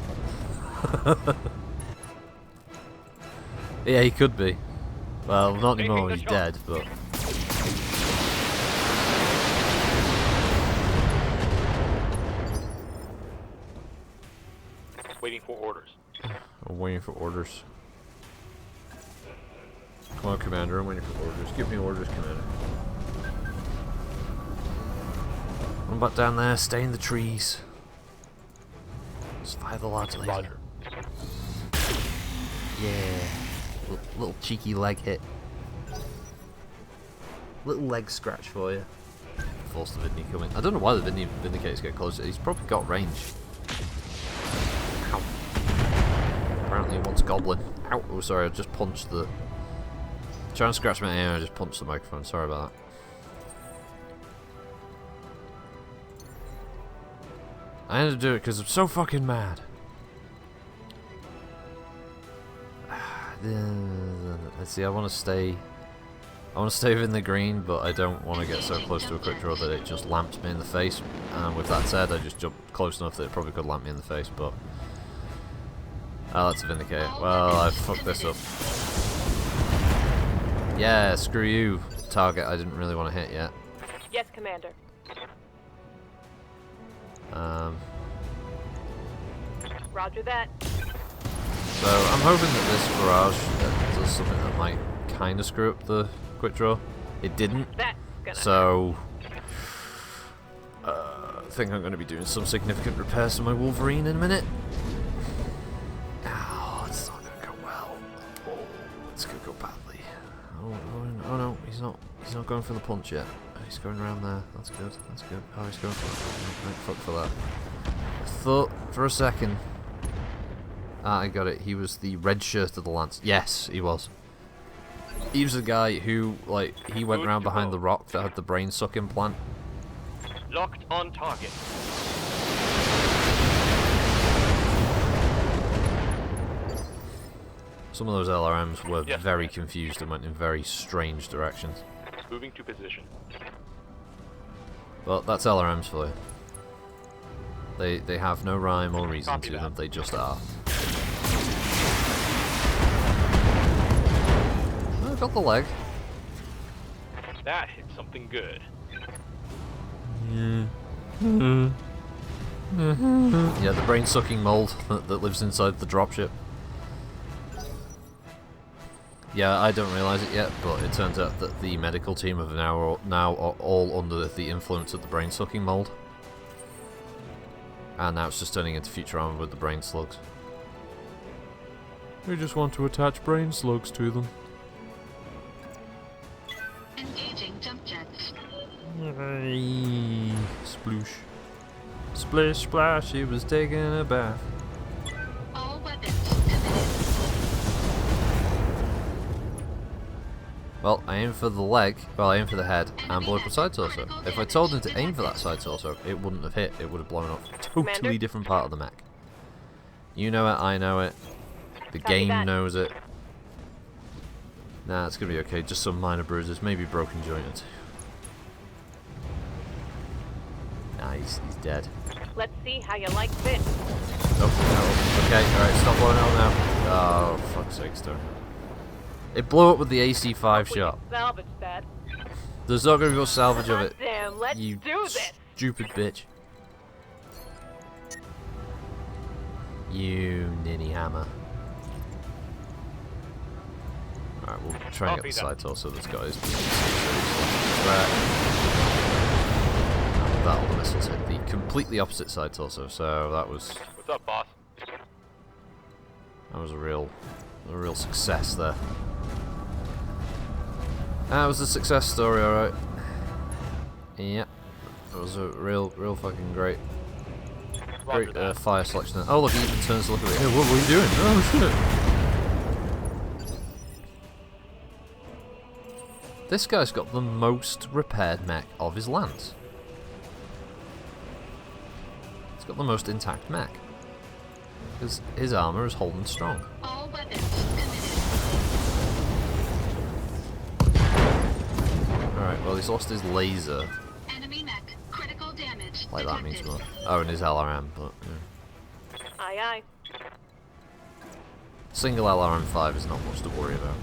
Yeah, he could be. Well, not anymore, he's dead, but... Waiting for orders. I'm waiting for orders. Come on, Commander, I'm waiting for orders. Give me orders, Commander. Run back down there, stay in the trees. Just fire the large laser. Roger. Yeah. Little cheeky leg hit. Little leg scratch for you. Force the Vindy coming. I don't know why the Vindicators get closer. He's probably got range. Ow. Apparently he wants Goblin. Ow. Oh, sorry, I just punched the... Trying to scratch my ear, I just punched the microphone. Sorry about that. I had to do it because I'm so fucking mad. Let's see, I want to stay within the green, but I don't want to get so close to a quick draw that it just lamps me in the face. And with that said, I just jumped close enough that it probably could lamp me in the face, but... Oh, that's a Vindicator. Well, I fucked this up. Yeah, screw you, target I didn't really want to hit yet. Yes, Commander. Roger that. So I'm hoping that this barrage does something that might kind of screw up the quick draw. It didn't, That's gonna so I think I'm going to be doing some significant repairs to my Wolverine in a minute. Oh, it's not going to go well. Oh, it's going to go badly. Oh no, he's not going for the punch yet. Oh, he's going around there. That's good. That's good. Oh, he's going for it. Right, fuck for that. I thought for a second. Ah, I got it. He was the red shirt of the Lance. Yes, he was. He was the guy who, like, he went around behind the rock that had the brain suck implant. Locked on target. Some of those LRMs were Yes. very confused and went in very strange directions. Moving to position. But that's LRMs for you. They have no rhyme or reason Copy to that. them. They just are. Oh, got the leg. That hit something good. Yeah, the brain-sucking mold that lives inside the dropship. Yeah, I don't realise it yet, but it turns out that the medical team have now are all under the influence of the brain-sucking mold. And now it's just turning into future armor with the brain slugs. We just want to attach brain slugs to them. Engaging jump jets. Yay. Sploosh. Splish splash, he was taking a bath. All weapons committed. Well, I aim for the leg, well I aim for the head, and blow up a side torso. If I told him to aim for that side torso, it wouldn't have hit, it would have blown off a totally Commander? different part of the mech. You know it, I know it, the Copy game that. knows it. Nah, it's gonna be okay, just some minor bruises, maybe broken joint or two. Nah, he's dead. Let's see how you like this. Oh, no. Okay, alright, stop blowing up now. Oh, fuck's sake, Taurian. It blew up with the AC-5 We shot. can salvage that. There's not gonna be much salvage of it. Damn, let's You do this. stupid bitch. You ninny hammer. Alright, we'll try and get the side torso that's got his threat. That'll the missiles hit the completely opposite side torso, so that was What's up, boss? a real success there. That was a success story, alright. Yeah. It was a real fucking great Roger that. fire selection. Oh look, he even turns to look at me. Hey, what were you doing? Oh shit. This guy's got the most repaired mech of his lands. He's got the most intact mech. Because his armor is holding strong. All weapons committed. Alright, well he's lost his laser. Enemy mech. Critical damage Like that detected. means more. Oh, and his LRM, but yeah. Aye, aye. Single LRM5 is not much to worry about.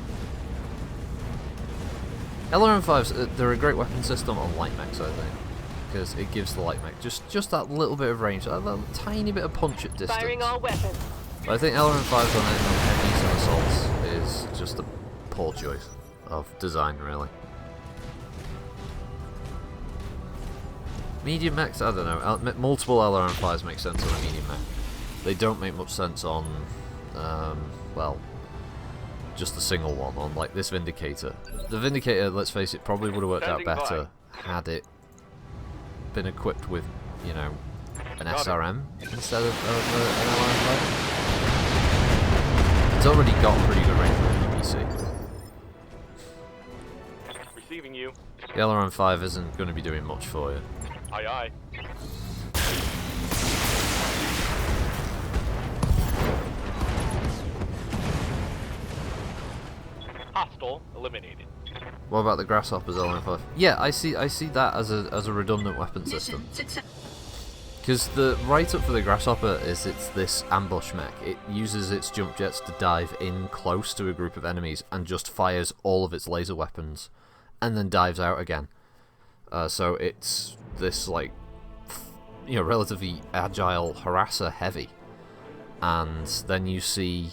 LRM5s, they're a great weapon system on light mechs, I think. Because it gives the light mech just that little bit of range, that little tiny bit of punch at distance. Firing all weapons. But I think LRM5s on heavies and assaults is just a poor choice of design, really. Medium mechs, I don't know. Multiple LRM5s make sense on a medium mech. They don't make much sense on, well, just a single one, on like this Vindicator. The Vindicator, let's face it, probably would have worked out Standing by. better had it been equipped with, you know, an Got it. SRM instead of an LRM5. It's already got pretty good range with the BBC. Receiving you. The LRM5 isn't going to be doing much for you. Aye, aye. Hostile eliminated. What about the Grasshopper's LRM5? Yeah, I see that as a redundant weapon system. Mission success. Because the write-up for the Grasshopper is it's this ambush mech. It uses its jump jets to dive in close to a group of enemies and just fires all of its laser weapons, and then dives out again. So it's this like, you know, relatively agile harasser heavy, and then you see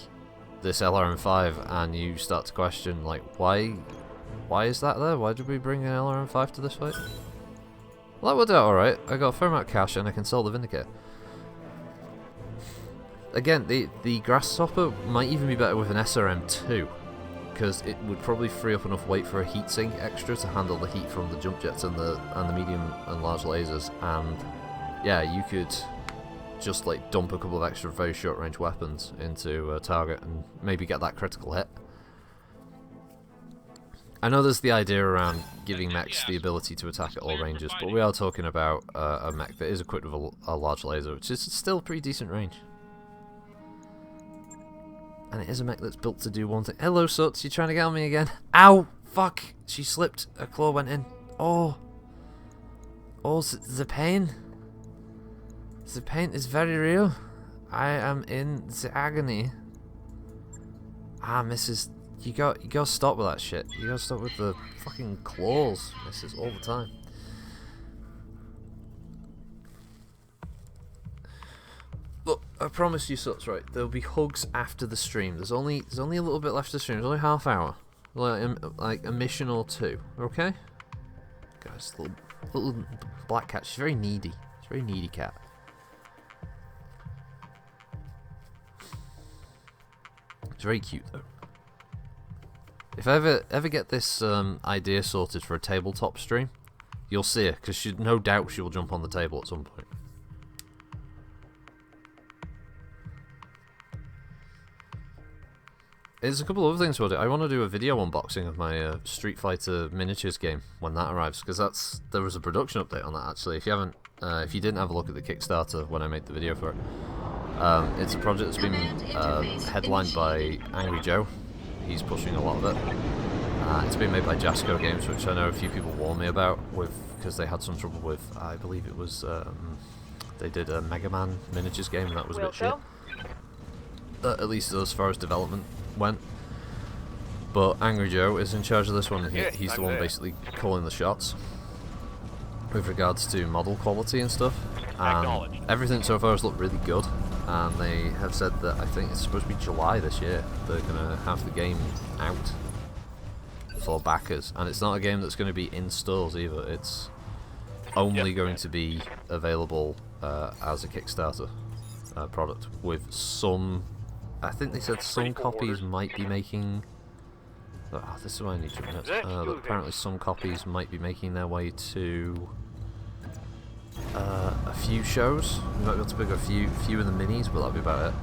this LRM5 and you start to question like, why is that there? Why did we bring an LRM5 to this fight? Well, that worked out alright. I got a fair amount of cash and I can sell the Vindicator. Again, the Grasshopper might even be better with an SRM2, because it would probably free up enough weight for a heatsink extra to handle the heat from the jump jets and the medium and large lasers, and yeah, you could just like dump a couple of extra very short range weapons into a target and maybe get that critical hit. I know there's the idea around giving mechs the ability to attack at all ranges, but we are talking about a mech that is equipped with a large laser, which is still pretty decent range. And it is a mech that's built to do one thing. Hello, Suts, you trying to get on me again? Ow! Fuck! She slipped. Her claw went in. Oh! Oh, the pain. The pain is very real. I am in the agony. Ah, Mrs. You gotta stop with that shit. You gotta stop with the fucking claws, Mrs. all the time. Look, I promise you, Suts, right? There'll be hugs after the stream. There's only a little bit left to the stream. There's only half hour, like a mission or two. Okay? Guys, little black cat. She's very needy. She's a very needy cat. It's very cute though. If I ever get this idea sorted for a tabletop stream, You'll see her, because no doubt she will jump on the table at some point. There's a couple of other things we'll do. I want to do a video unboxing of my Street Fighter miniatures game when that arrives, because there was a production update on that actually. If you didn't have a look at the Kickstarter when I made the video for it, it's a project that's been headlined by Angry Joe. He's pushing a lot of it. It's been made by Jasco Games, which I know a few people warned me about because they had some trouble with. I believe it was they did a Mega Man miniatures game, and that was a bit shit. At least as far as development went. But Angry Joe is in charge of this one. He's the one basically calling the shots with regards to model quality and stuff. And everything so far has looked really good. And they have said that I think it's supposed to be July this year they're going to have the game out for backers. And it's not a game that's going to be in stores either. It's only going to be available as a Kickstarter product with some. I think they said some copies might be making. Oh, this is why I need to admit. Apparently, some copies might be making their way to a few shows. We might be able to pick a few of the minis, but that'll be about it.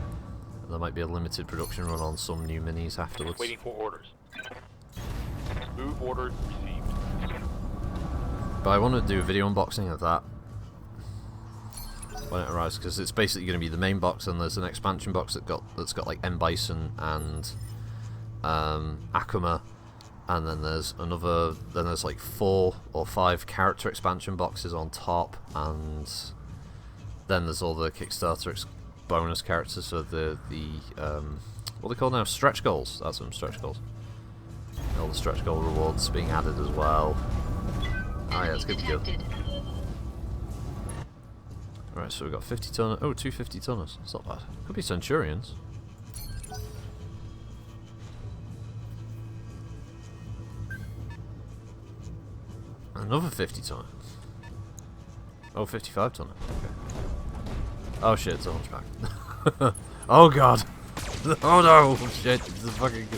There might be a limited production run on some new minis afterwards. Waiting for orders. Move orders received. But I want to do a video unboxing of that when it arrives, because it's basically going to be the main box, and there's an expansion box that's got like M. Bison and Akuma, and then there's like 4 or 5 character expansion boxes on top, and then there's all the Kickstarter bonus characters, so the what they call now, stretch goals. That's them, stretch goals. All the stretch goal rewards being added as well. Oh yeah, it's good to go. Alright, so we've got 50 tonner. Oh, 2 50 tonners. It's not bad. Could be Centurions. Another 50 tonner. Oh, 55 tonner. Okay. Oh shit, it's a hunchback. Oh god. Oh no! Shit, it's a fucking.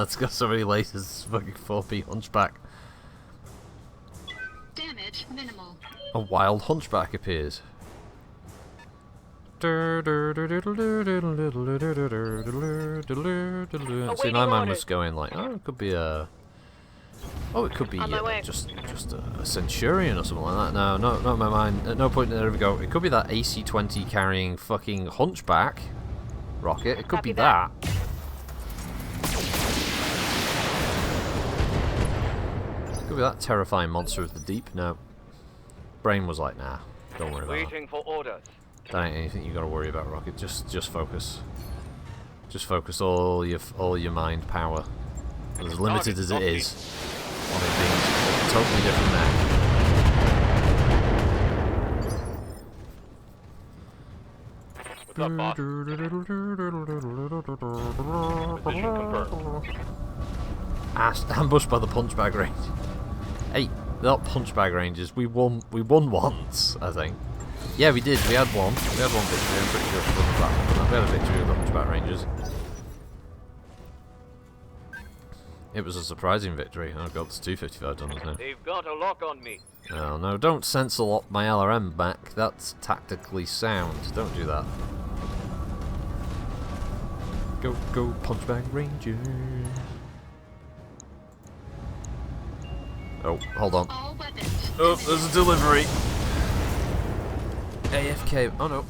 It's got so many lasers. It's a fucking 4P hunchback. Damage minimal. A wild hunchback appears. See, my mind was going like, oh, it could be a. Oh, it could be just a Centurion or something like that. No, not in my mind. At no point there we go. It could be that AC-20 carrying fucking hunchback rocket. It could be that. It could be that terrifying monster of the deep. No. Brain was like, nah, don't worry about it. Waiting for orders. That ain't anything you gotta worry about, Rocket. Just focus. Just focus all your mind power, as limited as it is, on it being a totally different mech. What's up, boss? Position confirmed. Ambushed by the punch bag range. Hey, they're not punch bag ranges. We won once, I think. Yeah, we did. We had one. We had one victory. I'm pretty sure from that. We had a victory with the hunchback rangers. It was a surprising victory. Oh god, it's 255 tonners now. They've got a lock on me. Oh no, don't censor my LRM back. That's tactically sound. Don't do that. Go, punchback ranger. Oh, hold on. All weapons. Oh, there's a delivery. AFK. Oh no.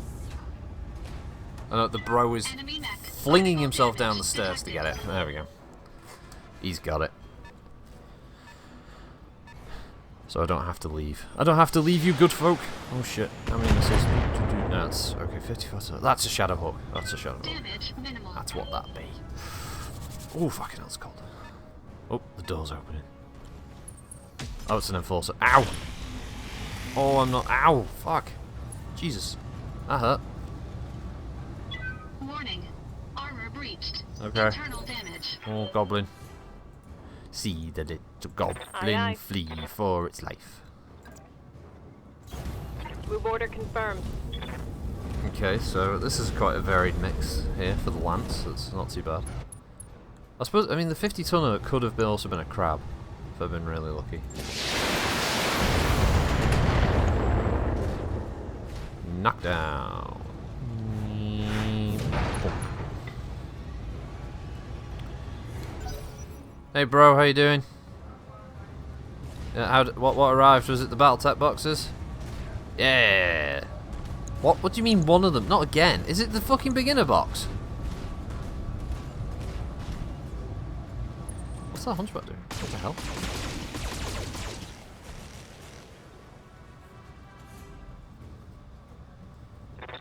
Oh no, the bro is Enemy mech. flinging himself down the Damage stairs to get it. detected. There we go. He's got it. So I don't have to leave. I don't have to leave, you good folk. Oh shit. How many missiles? No, that's okay. 54. That's a shadow hawk. That's a shadow hawk. Damage minimal. That's what that be. Oh fucking hell, it's cold. Oh, the door's opening. Oh, it's an enforcer. Ow! Oh, I'm not. Ow! Fuck! Jesus. That hurt. Warning. Armor breached. Okay. Internal damage. Oh, goblin. See the little goblin Aye, aye. flee for its life. Move order confirmed. Okay, so this is quite a varied mix here for the lance. It's not too bad. I suppose, I mean, the 50 tonner could have also been a crab, if I've been really lucky. Knockdown. Hey bro, how you doing? What arrived? Was it the BattleTech boxes? Yeah. What do you mean one of them? Not again. Is it the fucking beginner box? What's that hunchback doing? What the hell?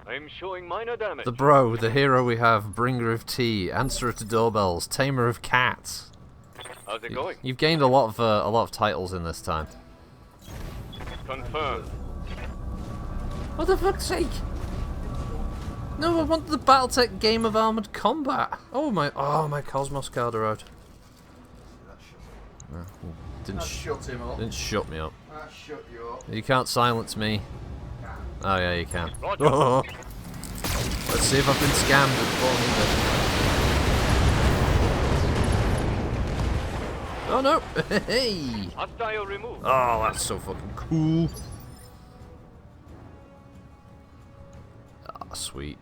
I'm showing minor damage. The bro, the hero we have, bringer of tea, answerer to doorbells, tamer of cats. How's it going? You've gained a lot of titles in this time. Confirmed. What the fuck's sake? No, I want the BattleTech game of armored combat. Oh my Cosmos card arrived. Didn't shut him up. Didn't shut me up. Shut you up. You can't silence me. Oh yeah, you can. Roger. Let's see if I've been scammed at falling. Oh no! Hey! Hostile removed. Oh, that's so fucking cool. Ah, sweet.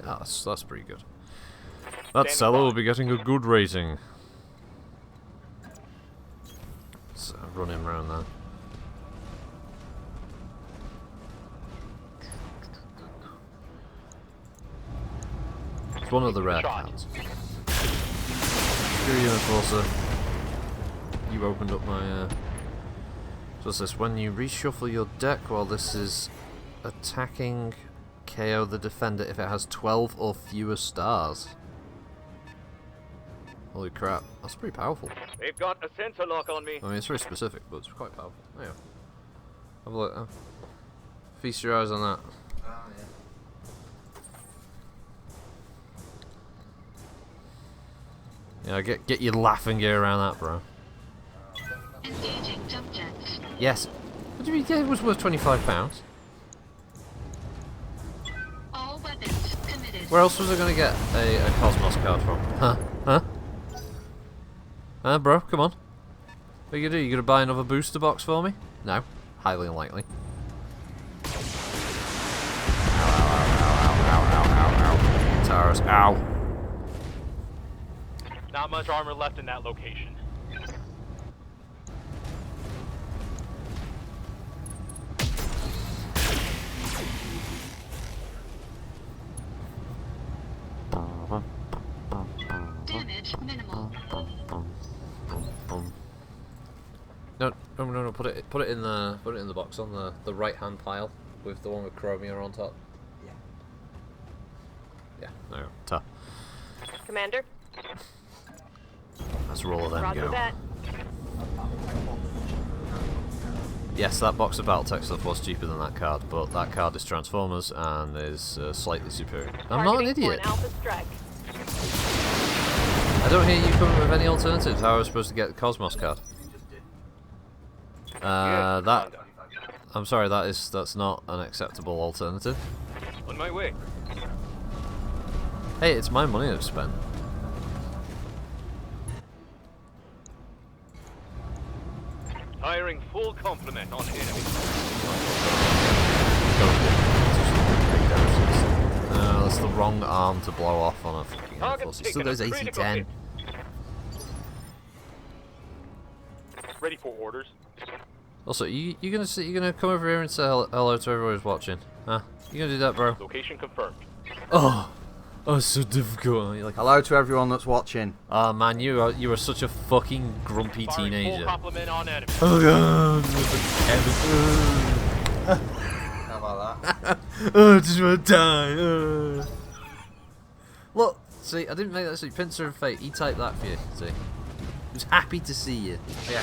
Ah, that's pretty good. That seller will be getting a good rating. Let's run him around there. It's one of the rare cards. Screw you, Enforcer. You opened up my. So what's this? When you reshuffle your deck while this is attacking, KO the defender if it has 12 or fewer stars. Holy crap, that's pretty powerful. They've got a sensor lock on me. I mean, it's very specific, but it's quite powerful. There you go. Have a look. Feast your eyes on that. Yeah, get your laughing gear around that, bro. Engaging jump jets. Yes. What do you mean it was worth £25? All weapons committed. Where else was I gonna get a Cosmos card from? Huh? Huh? Huh, bro? Come on. What are you gonna do? You gonna buy another booster box for me? No. Highly unlikely. Ow. Taurus, ow. Not much armor left in that location. Damage minimal. No. Put it in the box on the right hand pile with the one with Chromia on top. Yeah. There you go. Ta. Commander, Let's roll them roger go. that. Yes, that box of BattleTech stuff was cheaper than that card, but that card is Transformers and is slightly superior. I'm not an Targeting for idiot. an alpha strike. I don't hear you coming with any alternatives. How are we supposed to get the Cosmos card? That. I'm sorry, that's not an acceptable alternative. On my way. Hey, it's my money I've spent. Firing full complement on enemy. No, that's the wrong arm to blow off on a fucking Target Enforcer. taken Still goes a critical 80-10. hit. Ready for orders. Also, you gonna come over here and say hello to everyone who's watching? Huh? You gonna do that, bro? Location confirmed. Oh, it's so difficult. You're like, Hello to everyone that's watching. oh man, you are such a fucking grumpy Firing teenager. full complement on enemy. Oh god, How about that? oh, I just want to die. Look, see, I didn't make that. See, Pincer of Fate, he typed that for you. See, he was happy to see you. Yeah.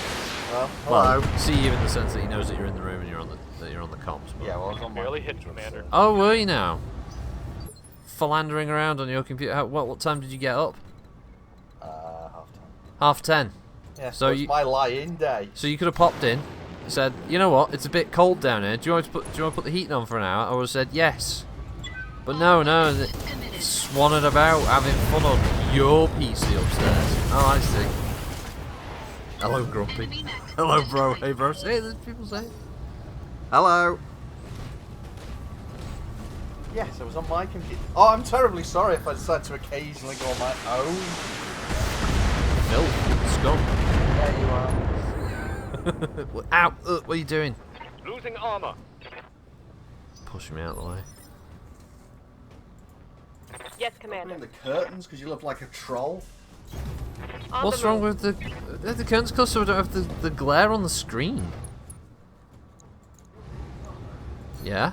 Well, hello. Well, see you in the sense that he knows that you're in the room and you're on the comms. But... Yeah, well, I was on my Barely hit, Commander. Oh, were you now? Philandering around on your computer. What time did you get up? half 10. 10:30. Yeah, So so it's you- my lie-in day. So you could have popped in, said, you know what, it's a bit cold down here. Do you want to put the heating on for an hour? I would have said yes. But no, Committed. swanning about having fun on your PC upstairs. Oh, I see. Hello, Grumpy. Enemy mech Hello, bro. Hey, bro. Hey, there's people saying. Hello. Yes, I was on my computer. Oh, I'm terribly sorry if I decide to occasionally go on my own. Filth. Scum. There you are. Ow! What are you doing? Losing armor. Pushing me out of the way. Yes, Opening Commander. the curtains because you look like a troll. On What's the wrong move. with the curtains closed so we don't have the glare on the screen? Yeah?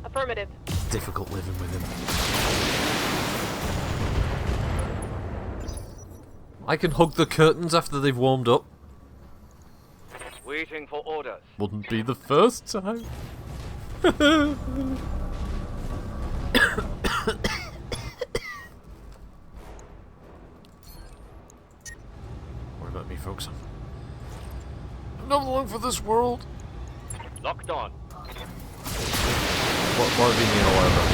Affirmative. It's difficult living with him. I can hug the curtains after they've warmed up. Waiting for orders. Wouldn't be the first time. Worry about me, folks. I'm not long for this world. Locked on. What have you mean all over?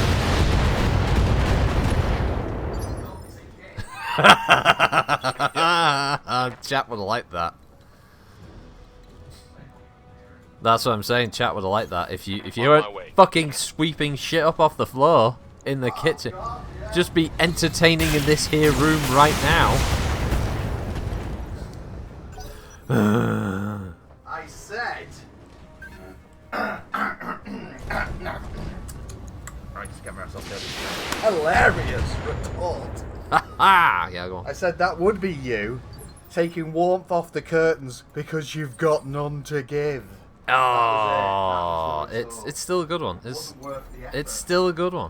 Chat would have liked that. That's what I'm saying. Chat would have liked that. If you weren't fucking sweeping shit up off the floor in the kitchen, just be entertaining in this here room right now. I said. Right, just get myself good. Hilarious retort. Ha! Yeah, go on. I said that would be you taking warmth off the curtains because you've got none to give. Oh, That was it's still a good one. Wasn't worth the effort. It's still a good one.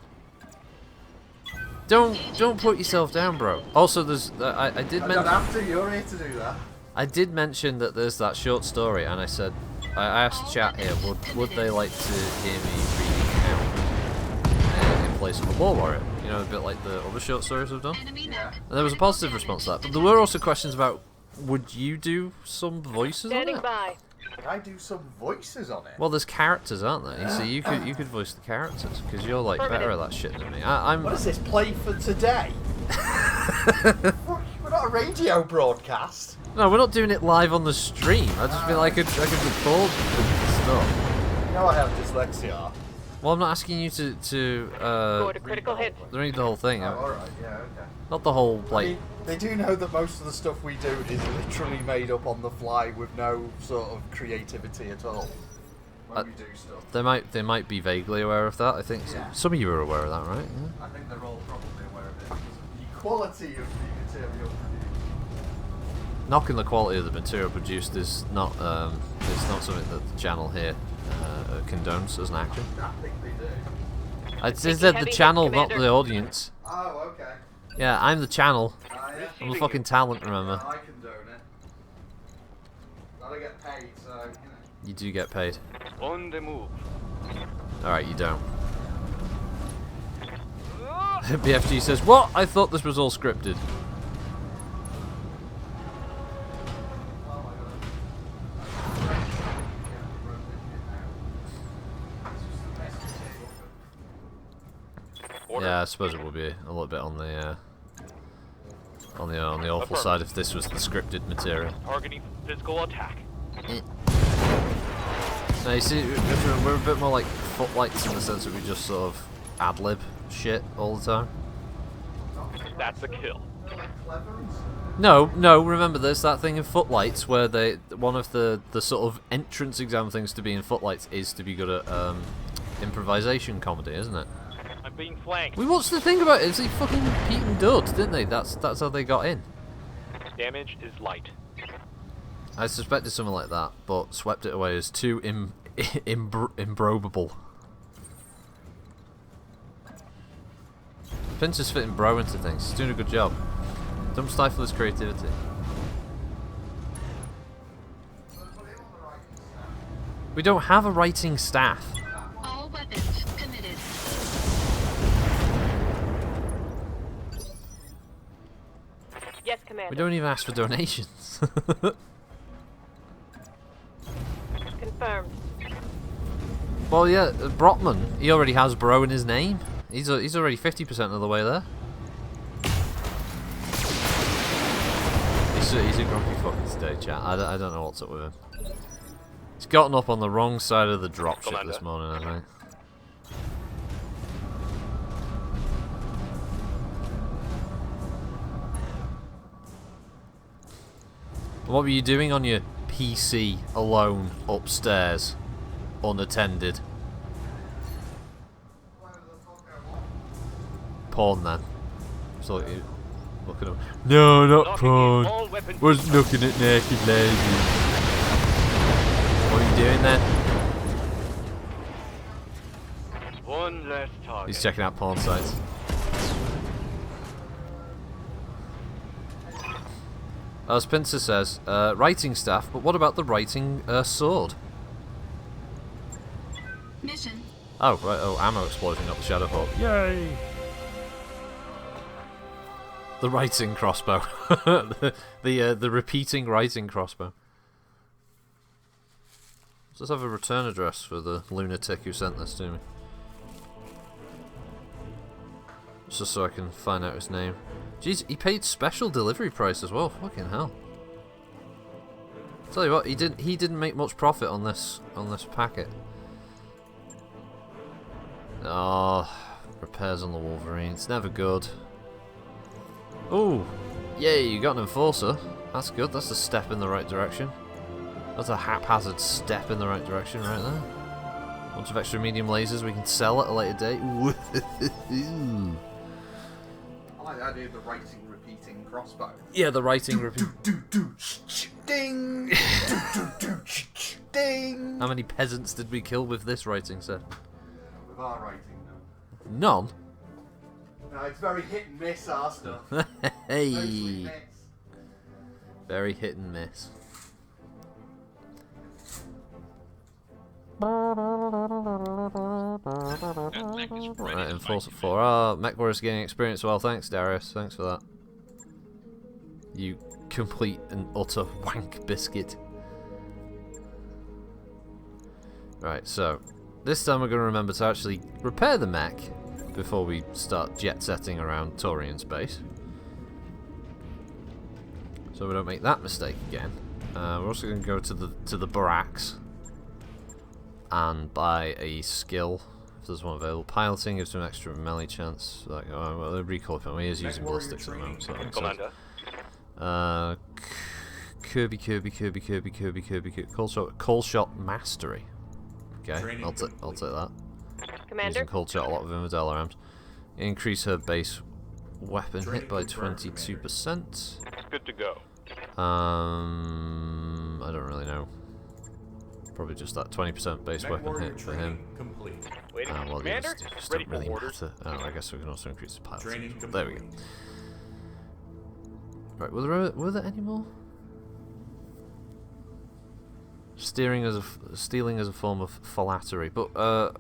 Don't put yourself down, bro. Also, there's I did I don't mention have to. You're here to do that. I did mention that there's that short story, and I said I asked chat here would they like to hear me reading out in place of a war warrior, you know, a bit like the other short stories I've done. Enemy net. And there was a positive response to that, but there were also questions about would you do some voices on Standing it? by. Can I do some voices on it? Well, there's characters, aren't there? You see, you could voice the characters because you're like better at that shit than me. I'm. What is this, play for today? We're not a radio broadcast. No, we're not doing it live on the stream. I just feel like I could record the stuff. You know I have dyslexia. Well, I'm not asking you to Scored a critical hit. read the whole thing. Oh, alright, yeah, okay. Not the whole I like. mean, they do know that most of the stuff we do is literally made up on the fly with no sort of creativity at all. When we do stuff. They might be vaguely aware of that. I think Yeah. some of you are aware of that, right? Yeah. I think they're all probably aware of it. The quality of the material produced. Knocking the quality of the material produced is not something that the channel here condones as an action. I think they do. I said the heavy channel, hits, not Commander. the audience. Oh, okay. Yeah, I'm the channel. Yeah. I'm the fucking talent, remember? I condone it. Gotta get paid, so, you know. You do get paid. On the move. Alright, you don't. BFG says, what? I thought this was all scripted. Order. Yeah, I suppose it would be a little bit on the awful side if this was the scripted material. Targeting physical attack. Now you see, we're a bit more like footlights in the sense that we just sort of ad-lib shit all the time. That's a kill. No, remember there's that thing in Footlights where one of the sort of entrance exam things to be in Footlights is to be good at improvisation comedy, isn't it? I'm being flanked. We watched the thing about it, it's like fucking Pete and Dud, didn't they? That's how they got in. Damage is light. I suspected something like that, but swept it away as too improbable. Pinter's fitting bro into things. He's doing a good job. Don't stifle his creativity. We don't have a writing staff. All weapons committed. Yes, Commander. We don't even ask for donations. Confirmed. Well, yeah, Brotman, he already has bro in his name. He's already 50% of the way there. he's a grumpy fucking today, chat. I don't know what's up with him. He's gotten up on the wrong side of the dropship this morning, I think. What were you doing on your PC alone upstairs, unattended? Porn then. So you looking up. No, not porn. Was looking at naked ladies. What are you doing then? One less target. He's checking out porn sites. As Pincer says, writing staff, but what about the writing sword? Mission. Oh, right, oh, ammo explosion up the Shadow Hawk. Yay! The writing crossbow. the repeating writing crossbow. Let's have a return address for the lunatic who sent this to me. Just so I can find out his name. Jeez, he paid special delivery price as well. Fucking hell. Tell you what, he didn't make much profit on this packet. Oh, repairs on the Wolverine. It's never good. Oh, yay! You got an enforcer. That's good. That's a step in the right direction. That's a haphazard step in the right direction right there. Bunch of extra medium lasers we can sell at a later date. Woohoo! I like the idea of the writing repeating crossbow. Yeah, the writing repeat. Ding! Ding! How many peasants did we kill with this writing set? With our writing, no. None. No, it's very hit and miss, our stuff. Hey. Mostly miss. Very hit and miss. Right, Enforcer 4. Ah, Mech Warriors gaining experience. Well, thanks, Darius. Thanks for that. You complete and utter wank biscuit. Right, so this time we're going to remember to actually repair the mech before we start jet setting around Taurian space. So we don't make that mistake again. We're also going to go to the barracks and buy a skill if there's one available. Piloting gives him an extra melee chance. Like, oh, well, the recoil point. He is using ballistics at the moment, so that makes sense. Kirby. Cold shot mastery. Okay, I'll take that. Commander. Using cold shot, a lot of them with LRMs. Increase her base weapon hit by 22%. Good to go. I don't really know. Probably just that 20% base weapon hit for him. Waiting, Well, the Commander. others just Ready don't for really orders. matter. Oh, I guess we can also increase the pilot. Training There we go. Right, were there any more? Stealing as a form of phylactery, but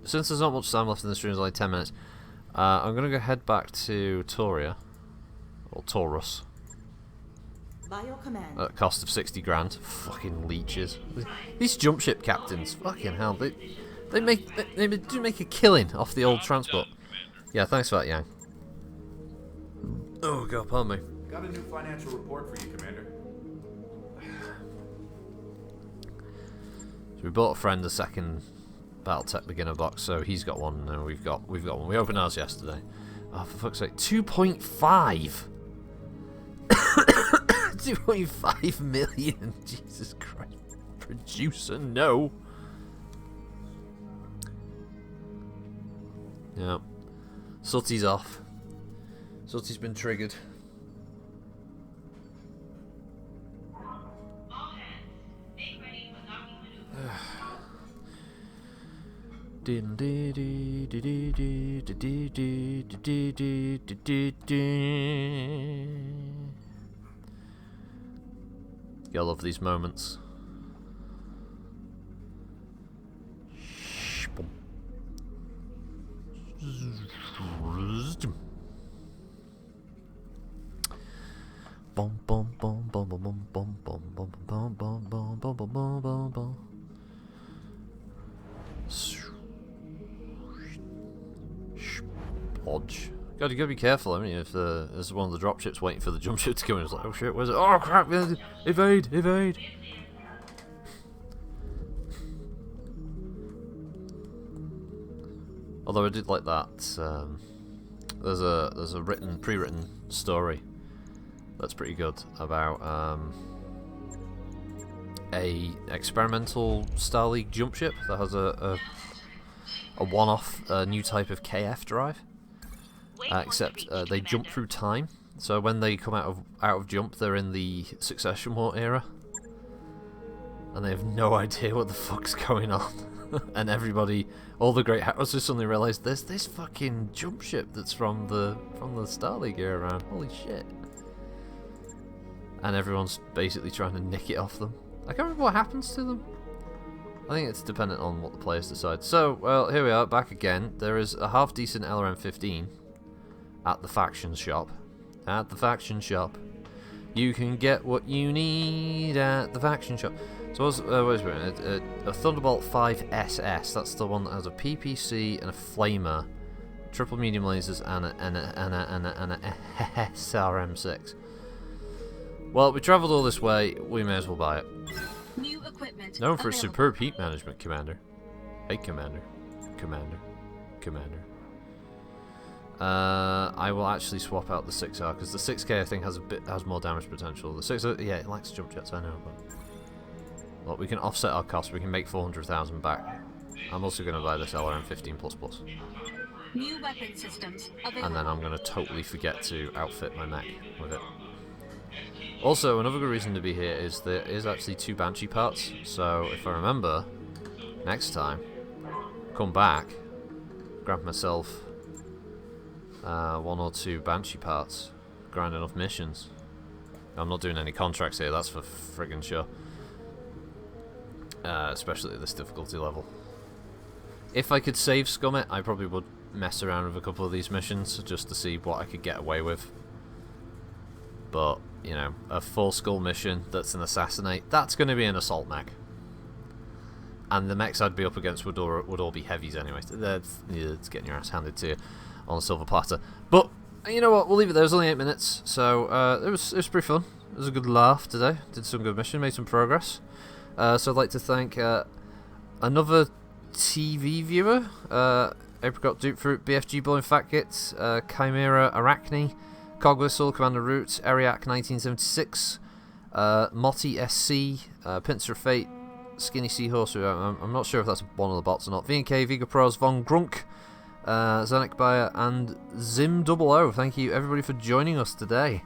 since there's not much time left in the stream, it's only 10 minutes. I'm gonna go head back to Toria or Taurus. By your command. At a cost of 60 grand. Fucking leeches. These jump ship captains, fucking hell, they do make a killing off the old transport. Yeah, thanks for that, Yang. Oh god, pardon me. Got a new financial report for you, Commander. So we bought a friend a second BattleTech beginner box, so he's got one, and we've got one. We opened ours yesterday. Oh, for fuck's sake, 2.5. 2.5 million. Jesus Christ. Producer, no. Yeah. Sooty's off. Sooty's been triggered. I love these moments. Podge. God, you gotta be careful. I mean, if there's one of the dropships waiting for the jump ship to come in, it's like, oh shit, where's it? Oh crap! Evade! Evade! Although I did like that. There's a pre-written story that's pretty good about a experimental Star League jump ship that has a one-off new type of KF drive. Except they jump through time, so when they come out of jump, they're in the Succession War era, and they have no idea what the fuck's going on. And everybody, all the great houses suddenly realise there's this fucking jump ship that's from the Star League era around. Holy shit! And everyone's basically trying to nick it off them. I can't remember what happens to them. I think it's dependent on what the players decide. So, well, here we are, back again. There is a half-decent LRM-15 at the faction shop. At the faction shop. You can get what you need at the faction shop. So what's a Thunderbolt 5 SS. That's the one that has a PPC and a flamer, triple medium lasers, and a SRM6. Well, we travelled all this way. We may as well buy it. New equipment. Known for its available. superb heat management, Commander. Hey, Commander. Commander. Commander. I will actually swap out the 6R because the 6K I think has more damage potential. The 6R, yeah, it lacks jump jets, I know, but well, we can offset our costs. We can make 400,000 back. I'm also going to buy this LRM-15++, New weapon systems available. and then I'm going to totally forget to outfit my mech with it. Also, another good reason to be here is there is actually 2 Banshee parts. So if I remember, next time, come back, grab myself 1 or 2 Banshee parts, grind enough missions. I'm not doing any contracts here, that's for friggin' sure. Especially at this difficulty level. If I could save Scummit, I probably would mess around with a couple of these missions just to see what I could get away with. But, you know, a full skull mission that's an assassinate, that's going to be an assault mech. And the mechs I'd be up against would all be heavies anyway. It's getting your ass handed to you on a silver platter. But you know what? We'll leave it there. It was only 8 minutes, so it was pretty fun. It was a good laugh today. Did some good mission, made some progress. So I'd like to thank another TV viewer, Apricot Dupe Fruit, BFG Blowing Fat Git, Chimera Arachne, Cog Whistle, Commander Root, Ariac 1976, Motti SC, Pincer of Fate, Skinny Seahorse, who I'm not sure if that's one of the bots or not, V&K, Viga Pros, Von Grunk, Zenek Bayer, and Zim00. Thank you everybody for joining us today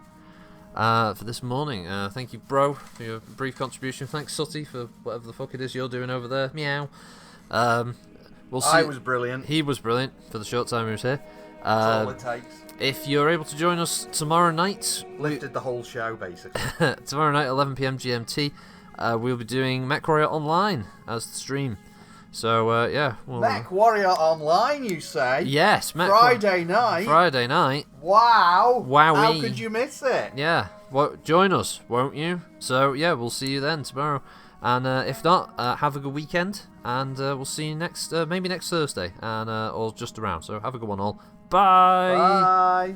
for this morning. Thank you, bro, for your brief contribution. Thanks, Sutty, for whatever the fuck it is you're doing over there. Meow. We'll see. I was brilliant. He was brilliant for the short time he was here. That's all it takes. If you're able to join us tomorrow night, Lifted the whole show, basically. tomorrow night, 11 PM GMT, we'll be doing Mech Warrior Online as the stream. So, yeah. Mech Warrior Online, you say? Yes, Friday night? Friday night. Wow. Wowee. How could you miss it? Yeah. Well, join us, won't you? So, yeah, we'll see you then tomorrow. And if not, have a good weekend. And we'll see you maybe next Thursday. And or just around. So, have a good one all. Bye. Bye.